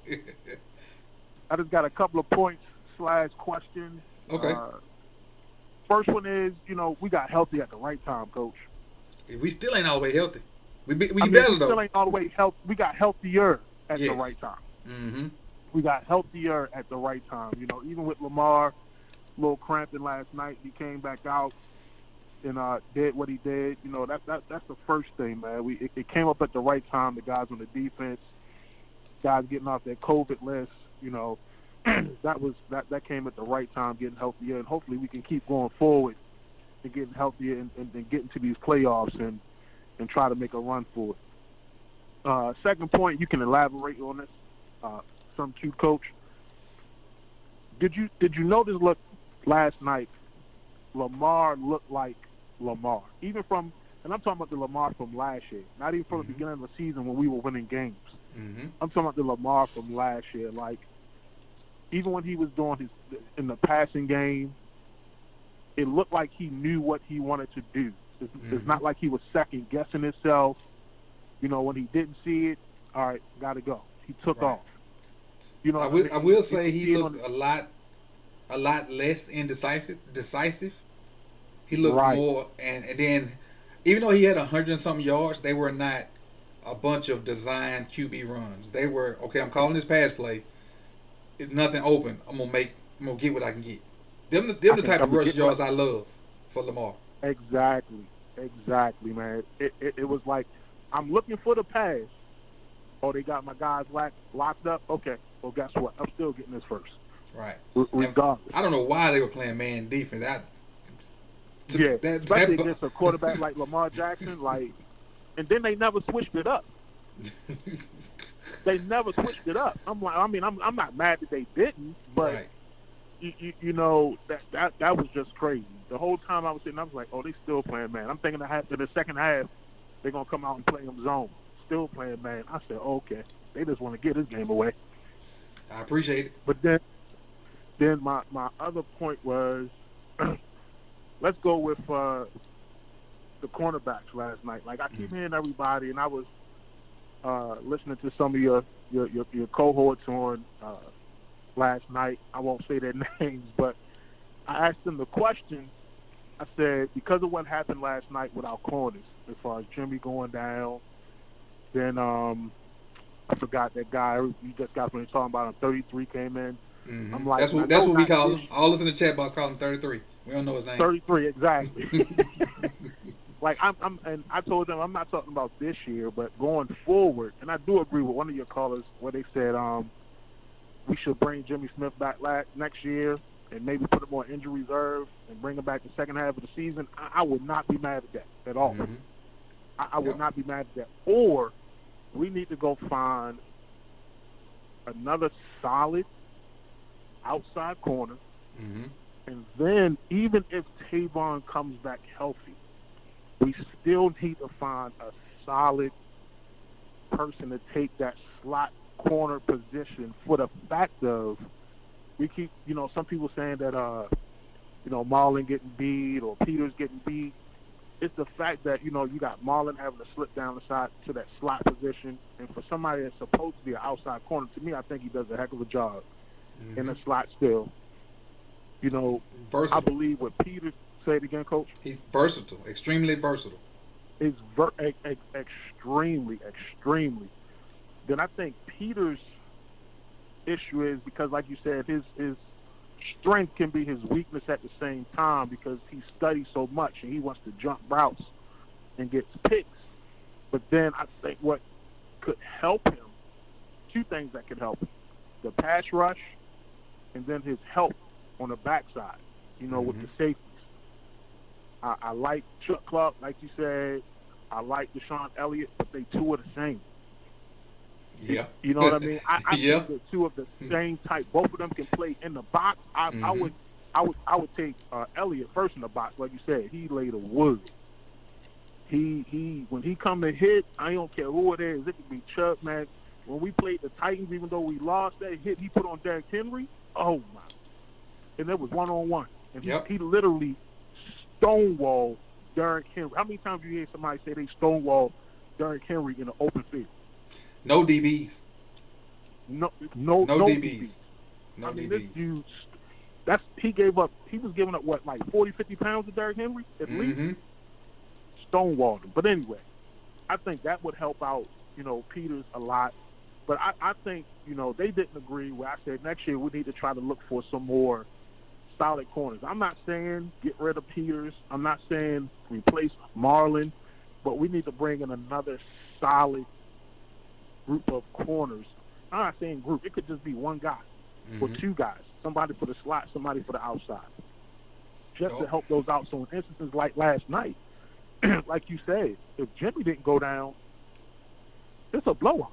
I just got a couple of points / questions. Okay. First one is, we got healthy at the right time, Coach. We still ain't all the way healthy. We better we though. Still ain't all the way healthy. We got healthier at the right time. Mm-hmm. We got healthier at the right time. Even with Lamar, a little cramping last night, he came back out and did what he did. That's the first thing, man. It came up at the right time. The guys on the defense, guys getting off their COVID list. That came at the right time, getting healthier, and hopefully we can keep going forward and getting healthier and getting to these playoffs and try to make a run for it. Second point, you can elaborate on this. Some cute, Coach. Did you notice? Look, last night, Lamar looked like Lamar, even from, and I'm talking about the Lamar from last year, not even from the beginning of the season when we were winning games. I'm talking about the Lamar from last year. Like, even when he was doing in the passing game, it looked like he knew what he wanted to do. It's not like he was second guessing himself. When he didn't see it, all right, got to go. He took off. I will say he looked a lot less decisive. He looked more, and then even though he had 100 and something yards, they were not a bunch of designed QB runs. They were, okay, I'm calling this pass play. It's nothing open. I'm gonna get what I can get. Them the type of rush yards I love for Lamar. Exactly, man. It was like, I'm looking for the pass. Oh, they got my guys locked up. Okay, well, guess what? I'm still getting this first. Right. Regardless. I don't know why they were playing man defense. Especially against a quarterback like Lamar Jackson. And then they never switched it up. I'm not mad that they didn't, but right. That was just crazy. The whole time I was sitting, I was like, oh, they still playing man. I'm thinking in the second half, they're gonna come out and play him zone. Still playing man. I said, okay, they just want to get this game away. I appreciate it. But then my other point was, let's go with the cornerbacks last night. Like I keep hearing everybody, and I was listening to some of your cohorts on last night. I won't say their names, but I asked them the question. I said, because of what happened last night with our corners, as far as Jimmy going down, then I forgot that guy you just got when talking about him. 33 came in. Mm-hmm. I'm like, that's what we call him. All us in the chat box call him 33. We don't know his name. 33, exactly. Like and I told them I'm not talking about this year, but going forward. And I do agree with one of your callers where they said we should bring Jimmy Smith back next year and maybe put him on injury reserve and bring him back the second half of the season. I would not be mad at that at all. Mm-hmm. I would not be mad at that. Or we need to go find another solid outside corner. Mm-hmm. And then even if Tavon comes back healthy, we still need to find a solid person to take that slot corner position for the fact of we keep, some people saying that, Marlon getting beat or Peters getting beat. It's the fact that, you got Marlon having to slip down the side to that slot position. And for somebody that's supposed to be an outside corner, to me, I think he does a heck of a job in the slot still. Versatile. I believe what Peters, say it again, Coach? He's versatile, extremely versatile. He's extremely. Then I think Peters' issue is because, like you said, his strength can be his weakness at the same time because he studies so much and he wants to jump routes and get picks. But then I think what could help him, two things that could help him, the pass rush and then his help on the backside, with the safeties. I like Chuck Clark, like you said. I like Deshaun Elliott, but they two are the same. Yeah. You know what I mean? I yeah. think the two of the same type. Both of them can play in the box. I would take Elliott first in the box, like you said. He laid a wood. He when he come to hit, I don't care who it is. It could be Chuck, man. When we played the Titans, even though we lost that hit he put on Derrick Henry, oh my! And it was 1-on-1, and he literally stonewalled Derrick Henry. How many times you hear somebody say they stonewalled Derrick Henry in an open field? No DBs. No DBs. No I mean, DBs. this dude, he was giving up, what, like 40, 50 pounds to Derrick Henry at least? Stonewalled him. But anyway, I think that would help out, Peters a lot. But I think, they didn't agree where I said next year we need to try to look for some more solid corners. I'm not saying get rid of Peters. I'm not saying replace Marlon. But we need to bring in another solid group of corners. I'm not saying group. It could just be one guy or two guys. Somebody for the slot, somebody for the outside. Just to help those out. So in instances like last night, like you said, if Jimmy didn't go down, it's a blowout.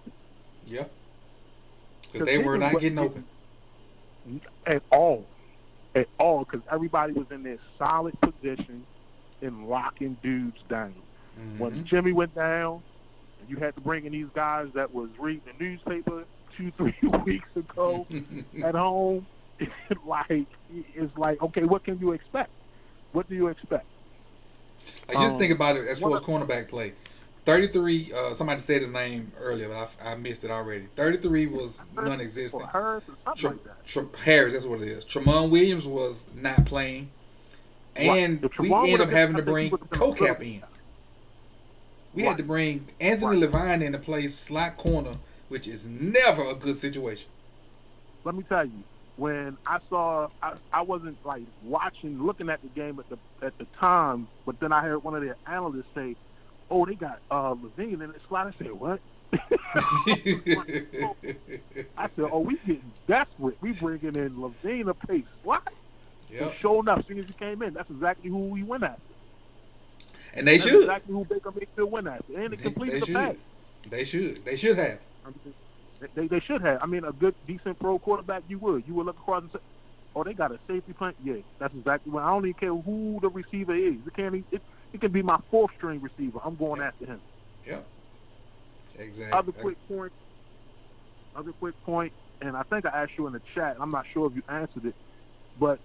Yeah. Because they were not getting open. At all, because everybody was in their solid position in locking dudes down. When Jimmy went down, and you had to bring in these guys that was reading the newspaper 2-3 weeks ago at home, it's like, okay, what can you expect? What do you expect? Like, just think about it as far as cornerback play. 33, somebody said his name earlier, but I missed it already. 33 was non-existent. Harris or something like that. Harris, that's what it is. Tremont Williams was not playing. And we ended up having to bring CoCap in. We had to bring Anthony Levine in to play slot corner, which is never a good situation. Let me tell you, when I saw, I wasn't like looking at the game at the time, but then I heard one of their analysts say, "Oh, they got Levine in the slot." I said, "What?" I said, "Oh, we getting desperate. We bringing in Levine to play slot." Yep. Sure enough, as soon as he came in, that's exactly who we went after. And they should. Exactly who Baker Mayfield went after. And it completes the pass. They should. They should have. I mean, they should have. I mean, a good, decent pro quarterback, you would look across and say, "Oh, they got a safety plan." Yeah, that's exactly what. I don't even care who the receiver is. It can be my fourth string receiver. I'm going after him. Yep. Exactly. Other quick point, and I think I asked you in the chat. I'm not sure if you answered it, but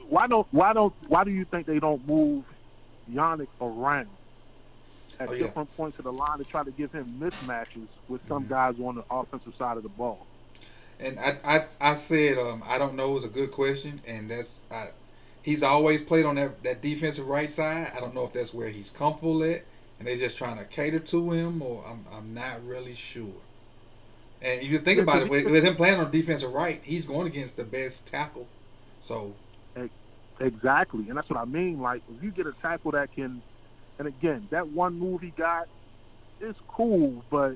why do you think they don't move Yannick around at different points of the line to try to give him mismatches with some guys on the offensive side of the ball? And I said I don't know is a good question, and he's always played on that defensive right side. I don't know if that's where he's comfortable at, and they're just trying to cater to him, or I'm not really sure. And if you think about it, with him playing on defensive right, he's going against the best tackle. So exactly, and that's what I mean. Like, if you get a tackle that can, and again, that one move he got is cool, but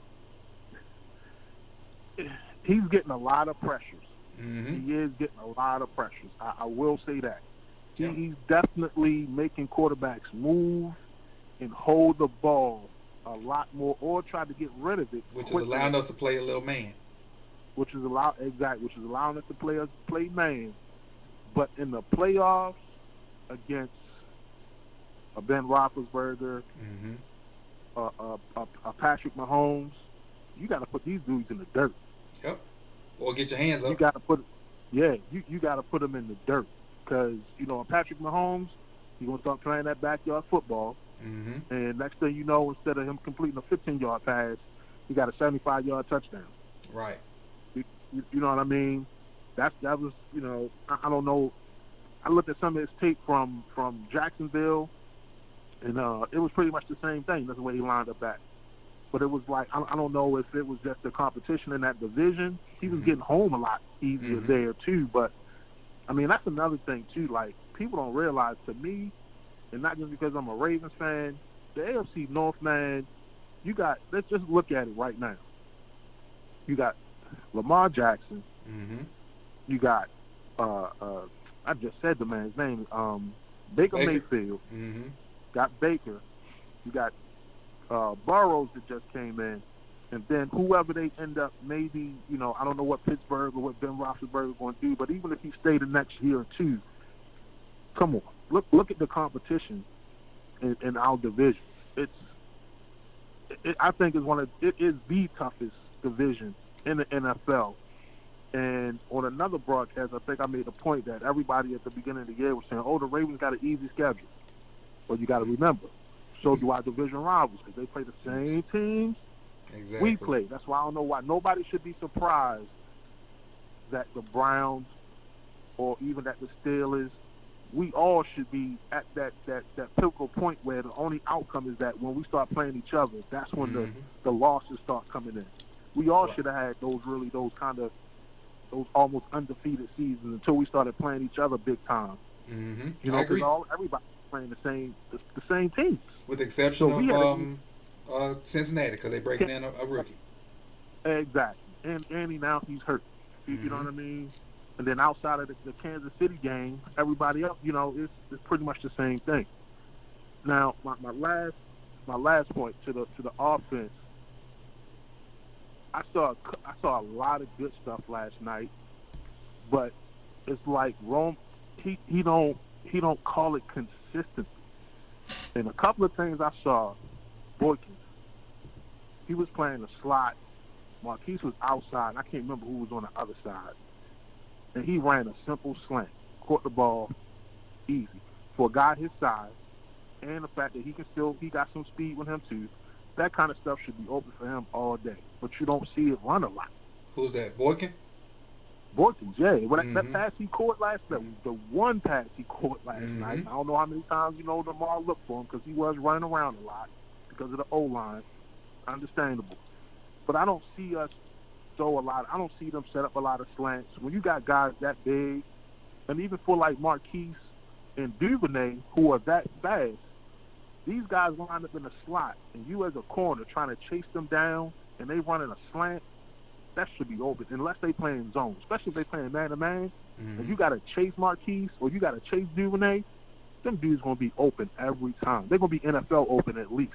he's getting a lot of pressures. Mm-hmm. He is getting a lot of pressures. I will say that. He's definitely making quarterbacks move and hold the ball a lot more, or try to get rid of it, which is allowing us to play a little man. Which is allowing us to play man. But in the playoffs against a Ben Roethlisberger, a Patrick Mahomes, you got to put these dudes in the dirt. Yep. Or get your hands up. You got to put them in the dirt, because Patrick Mahomes, he's gonna start playing that backyard football. Mm-hmm. And next thing you know, instead of him completing a 15-yard pass, he got a 75-yard touchdown. Right. You know what I mean? That was, I don't know. I looked at some of his tape from Jacksonville, and it was pretty much the same thing. That's the way he lined up at. But it was like, I don't know if it was just the competition in that division. He was getting home a lot easier there, too. But, I mean, that's another thing, too. Like, people don't realize, to me, and not just because I'm a Ravens fan, the AFC North, man, let's just look at it right now. You got Lamar Jackson. Mm-hmm. You got, I just said the man's name, Baker Mayfield. Mm-hmm. Got Baker. You got Burrows that just came in. And then whoever they end up, maybe, I don't know what Pittsburgh or what Ben Roethlisberger is going to do, but even if he stayed the next year or two, come on. Look at the competition in our division. I think it is the toughest division in the NFL. And on another broadcast, I think I made a point that everybody at the beginning of the year was saying, "Oh, the Ravens got an easy schedule." Well, you got to remember, so do our division rivals, because they play the same teams we play. That's why I don't know why nobody should be surprised that the Browns or even that the Steelers, we all should be at that pivotal point where the only outcome is that when we start playing each other, that's when the losses start coming in. We all should have had those almost undefeated seasons until we started playing each other big time. Mm-hmm. Because everybody playing the same teams, with the exception of Cincinnati, because they breaking in a rookie. Exactly, and he's hurt. Mm-hmm. You know what I mean? And then outside of the Kansas City game, everybody else, it's pretty much the same thing. Now, my last point to the offense. I saw a lot of good stuff last night, but it's like Rome. He don't call it consistency. And a couple of things I saw, Boykins, he was playing a slot. Marquise was outside. I can't remember who was on the other side. And he ran a simple slant, caught the ball easy for a guy his size, and the fact that he got some speed with him too. That kind of stuff should be open for him all day, but you don't see it run a lot. Who's that, Boykins? Boykins, yeah. That pass he caught last night, the one pass he caught last night, I don't know how many times Lamar looked for him, because he was running around a lot because of the O-line. Understandable. But I don't see us throw a lot. I don't see them set up a lot of slants. When you got guys that big, and even for like Marquise and Duvernay, who are that fast, these guys line up in the slot, and you as a corner trying to chase them down, and they running a slant, that should be open, unless they playing zone, especially if they playing man-to-man. If you got to chase Marquise or you got to chase Duvernay, them dudes going to be open every time. They're going to be NFL open at least.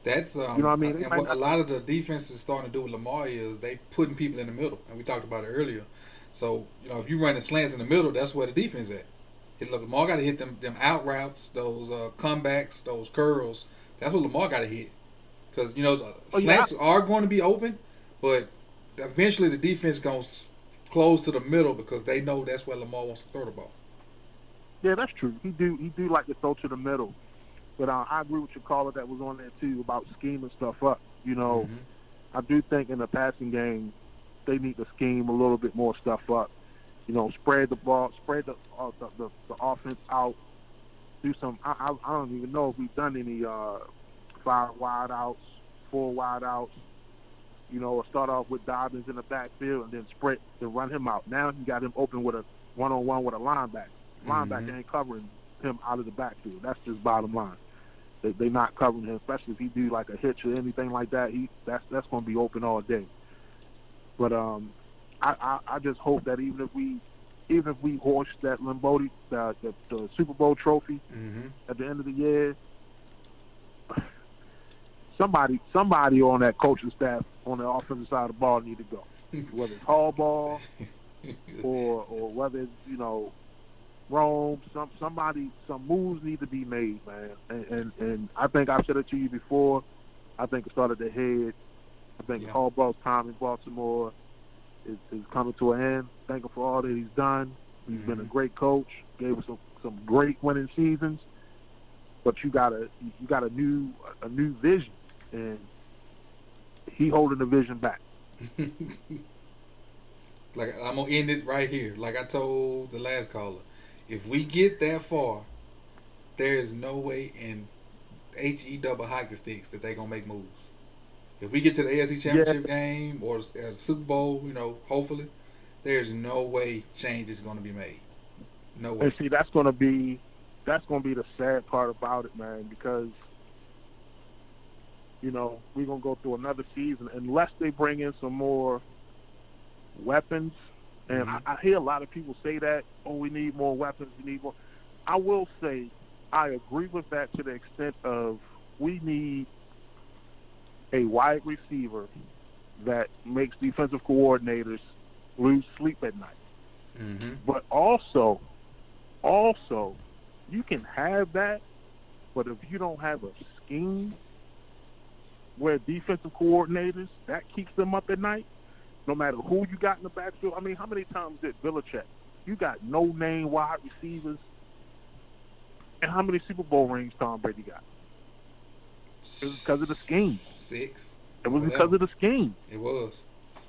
That's you know what I mean? And what a lot of the defense is starting to do with Lamar is they putting people in the middle, and we talked about it earlier. So if you running slants in the middle, that's where the defense at. Lamar got to hit them out routes, those comebacks, those curls, That's what Lamar got to hit. Because, Oh, yeah. slants are going to be open, but eventually the defense going to close to the middle because they know that's where Lamar wants to throw the ball. Yeah, that's true. He do like to throw to the middle. But I agree with your caller that was on there, too, about scheming stuff up. I do think in the passing game, they need to scheme a little bit more stuff up. Spread the ball, spread the offense out. Do some. I don't even know if we've done any 5 wide outs, 4 wide outs. Or start off with Dobbins in the backfield and then spread and run him out. Now you got him open with a one-on-one with a linebacker. Linebacker ain't covering him out of the backfield. That's just bottom line. They not covering him, especially if he do like a hitch or anything like that. That's going to be open all day. But I just hope that even if we hoist that Lambeau, the Super Bowl trophy at the end of the year, somebody on that coaching staff on the offensive side of the ball need to go. Whether it's Harbaugh or whether it's Rome, some moves need to be made, man. And I think I've said it to you before. I think it started to head. I think Harbaugh's time in Baltimore is coming to an end. Thank him for all that he's done. He's been a great coach. Gave us some great winning seasons. But you got a new vision, and he holding the vision back. Like, I'm gonna end it right here. Like I told the last caller, if we get that far, there is no way in HE double hockey sticks that they gonna make moves. If we get to the AFC Championship game or the Super Bowl, hopefully, there's no way change is gonna be made. No way. And see, that's gonna be the sad part about it, man, because we're gonna go through another season unless they bring in some more weapons. And I hear a lot of people say that, we need more weapons, we need more. I will say I agree with that to the extent of we need a wide receiver that makes defensive coordinators lose sleep at night. But also, you can have that, but if you don't have a scheme where defensive coordinators, that keeps them up at night, no matter who you got in the backfield. I mean, how many times did Belichick? You got no-name wide receivers. And how many Super Bowl rings Tom Brady got? It was because of the scheme. 6. It was because of the scheme. It was.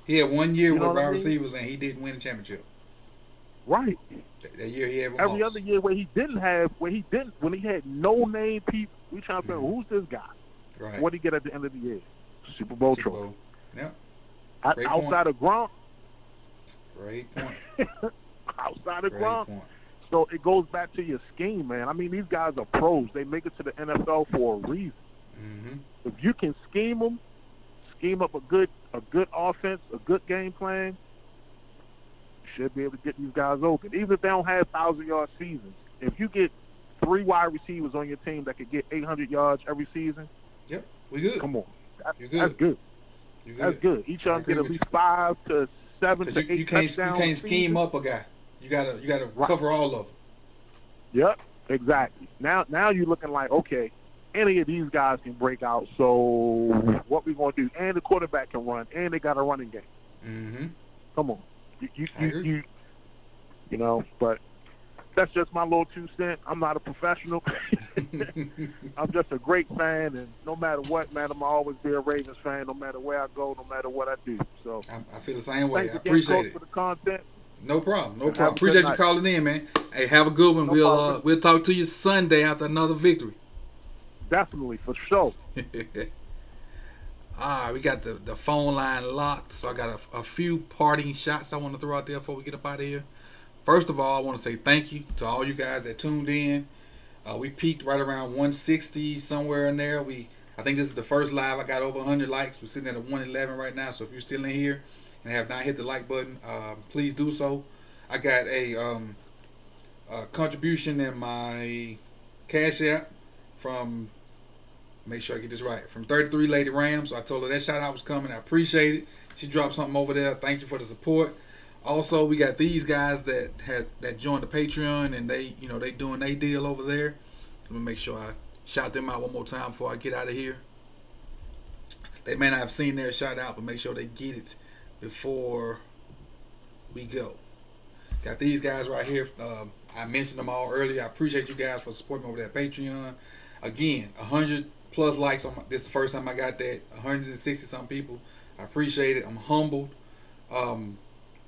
He had 1 year with wide I mean? receivers, and he didn't win a championship. Right. That year he had one Every loss. other year when he had no-name people, we trying to figure who's this guy? Right. What did he get at the end of the year? Super Bowl trophy. Yep. Outside of Gronk. Great point. Outside of Great Gronk. point. So it goes back to your scheme, man. I mean, these guys are pros. They make it to the NFL for a reason. If you can scheme them, scheme up a good offense, a good game plan, you should be able to get these guys open. Even if they don't have 1,000-yard seasons, if you get 3 wide receivers on your team that could get 800 yards every season, yep, we good. Come on, That's good. That's good. That's good. Each of them get at least 5 to 7 to 8 you can't scheme season. up a guy. You gotta cover all of them. Yep, exactly. Now you're looking like, okay, any of these guys can break out. So what we gonna do? And the quarterback can run, and they got a running game. Come on, But that's just my little 2 cents. I'm not a professional. I'm just a great fan, and no matter what, man, I'm always be a Ravens fan. No matter where I go, no matter what I do. So I feel the same way. thanks I again, appreciate Coach, it. for the content. No problem. No Have a problem. good Appreciate you night. calling in, man. Hey, have a good one. No problem. We'll talk to you Sunday after another victory. Definitely, for sure. All right, we got the phone line locked, so I got a few parting shots I want to throw out there before we get up out of here. First of all, I want to say thank you to all you guys that tuned in. We peaked right around 160, somewhere in there. I think this is the first live I got over 100 likes. We're sitting at a 111 right now, so if you're still in here and have not hit the like button, please do so. I got a contribution in my Cash App from, make sure I get this right, from 33 Lady Rams. So I told her that shout out was coming. I appreciate it. She dropped something over there. Thank you for the support. Also, we got these guys that joined the Patreon, and they doing their deal over there. Let me make sure I shout them out one more time before I get out of here. They may not have seen their shout out, but make sure they get it before we go. Got these guys right here. I mentioned them all earlier. I appreciate you guys for supporting me over there at Patreon. Again, 100 plus likes on this is the first time I got that. 160 some people. I appreciate it. I'm humbled.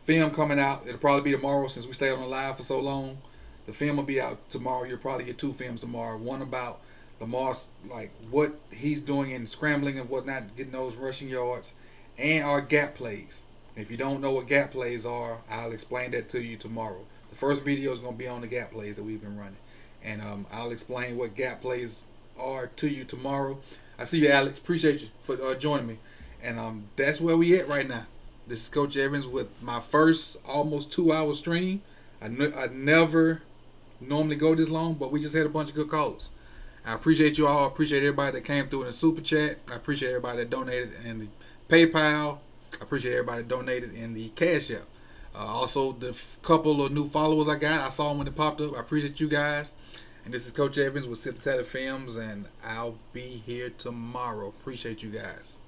Film coming out. It'll probably be tomorrow since we stayed on the live for so long. The film will be out tomorrow. You'll probably get 2 films tomorrow. One about Lamar's, like what he's doing in scrambling and whatnot, getting those rushing yards, and our gap plays. If you don't know what gap plays are, I'll explain that to you tomorrow. The first video is going to be on the gap plays that we've been running, and I'll explain what gap plays are to you tomorrow. I see you, Alex. Appreciate you for joining me, and that's where we at right now. This is Coach Evans with my first almost 2-hour stream. I never normally go this long, but we just had a bunch of good calls. I appreciate you all. I appreciate everybody that came through in the super chat. I appreciate everybody that donated in the PayPal. I appreciate everybody that donated in the Cash App. Also, the couple of new followers I got, I saw them when it popped up. I appreciate you guys. And this is Coach Evans with Sip Tatted Films, and I'll be here tomorrow. Appreciate you guys.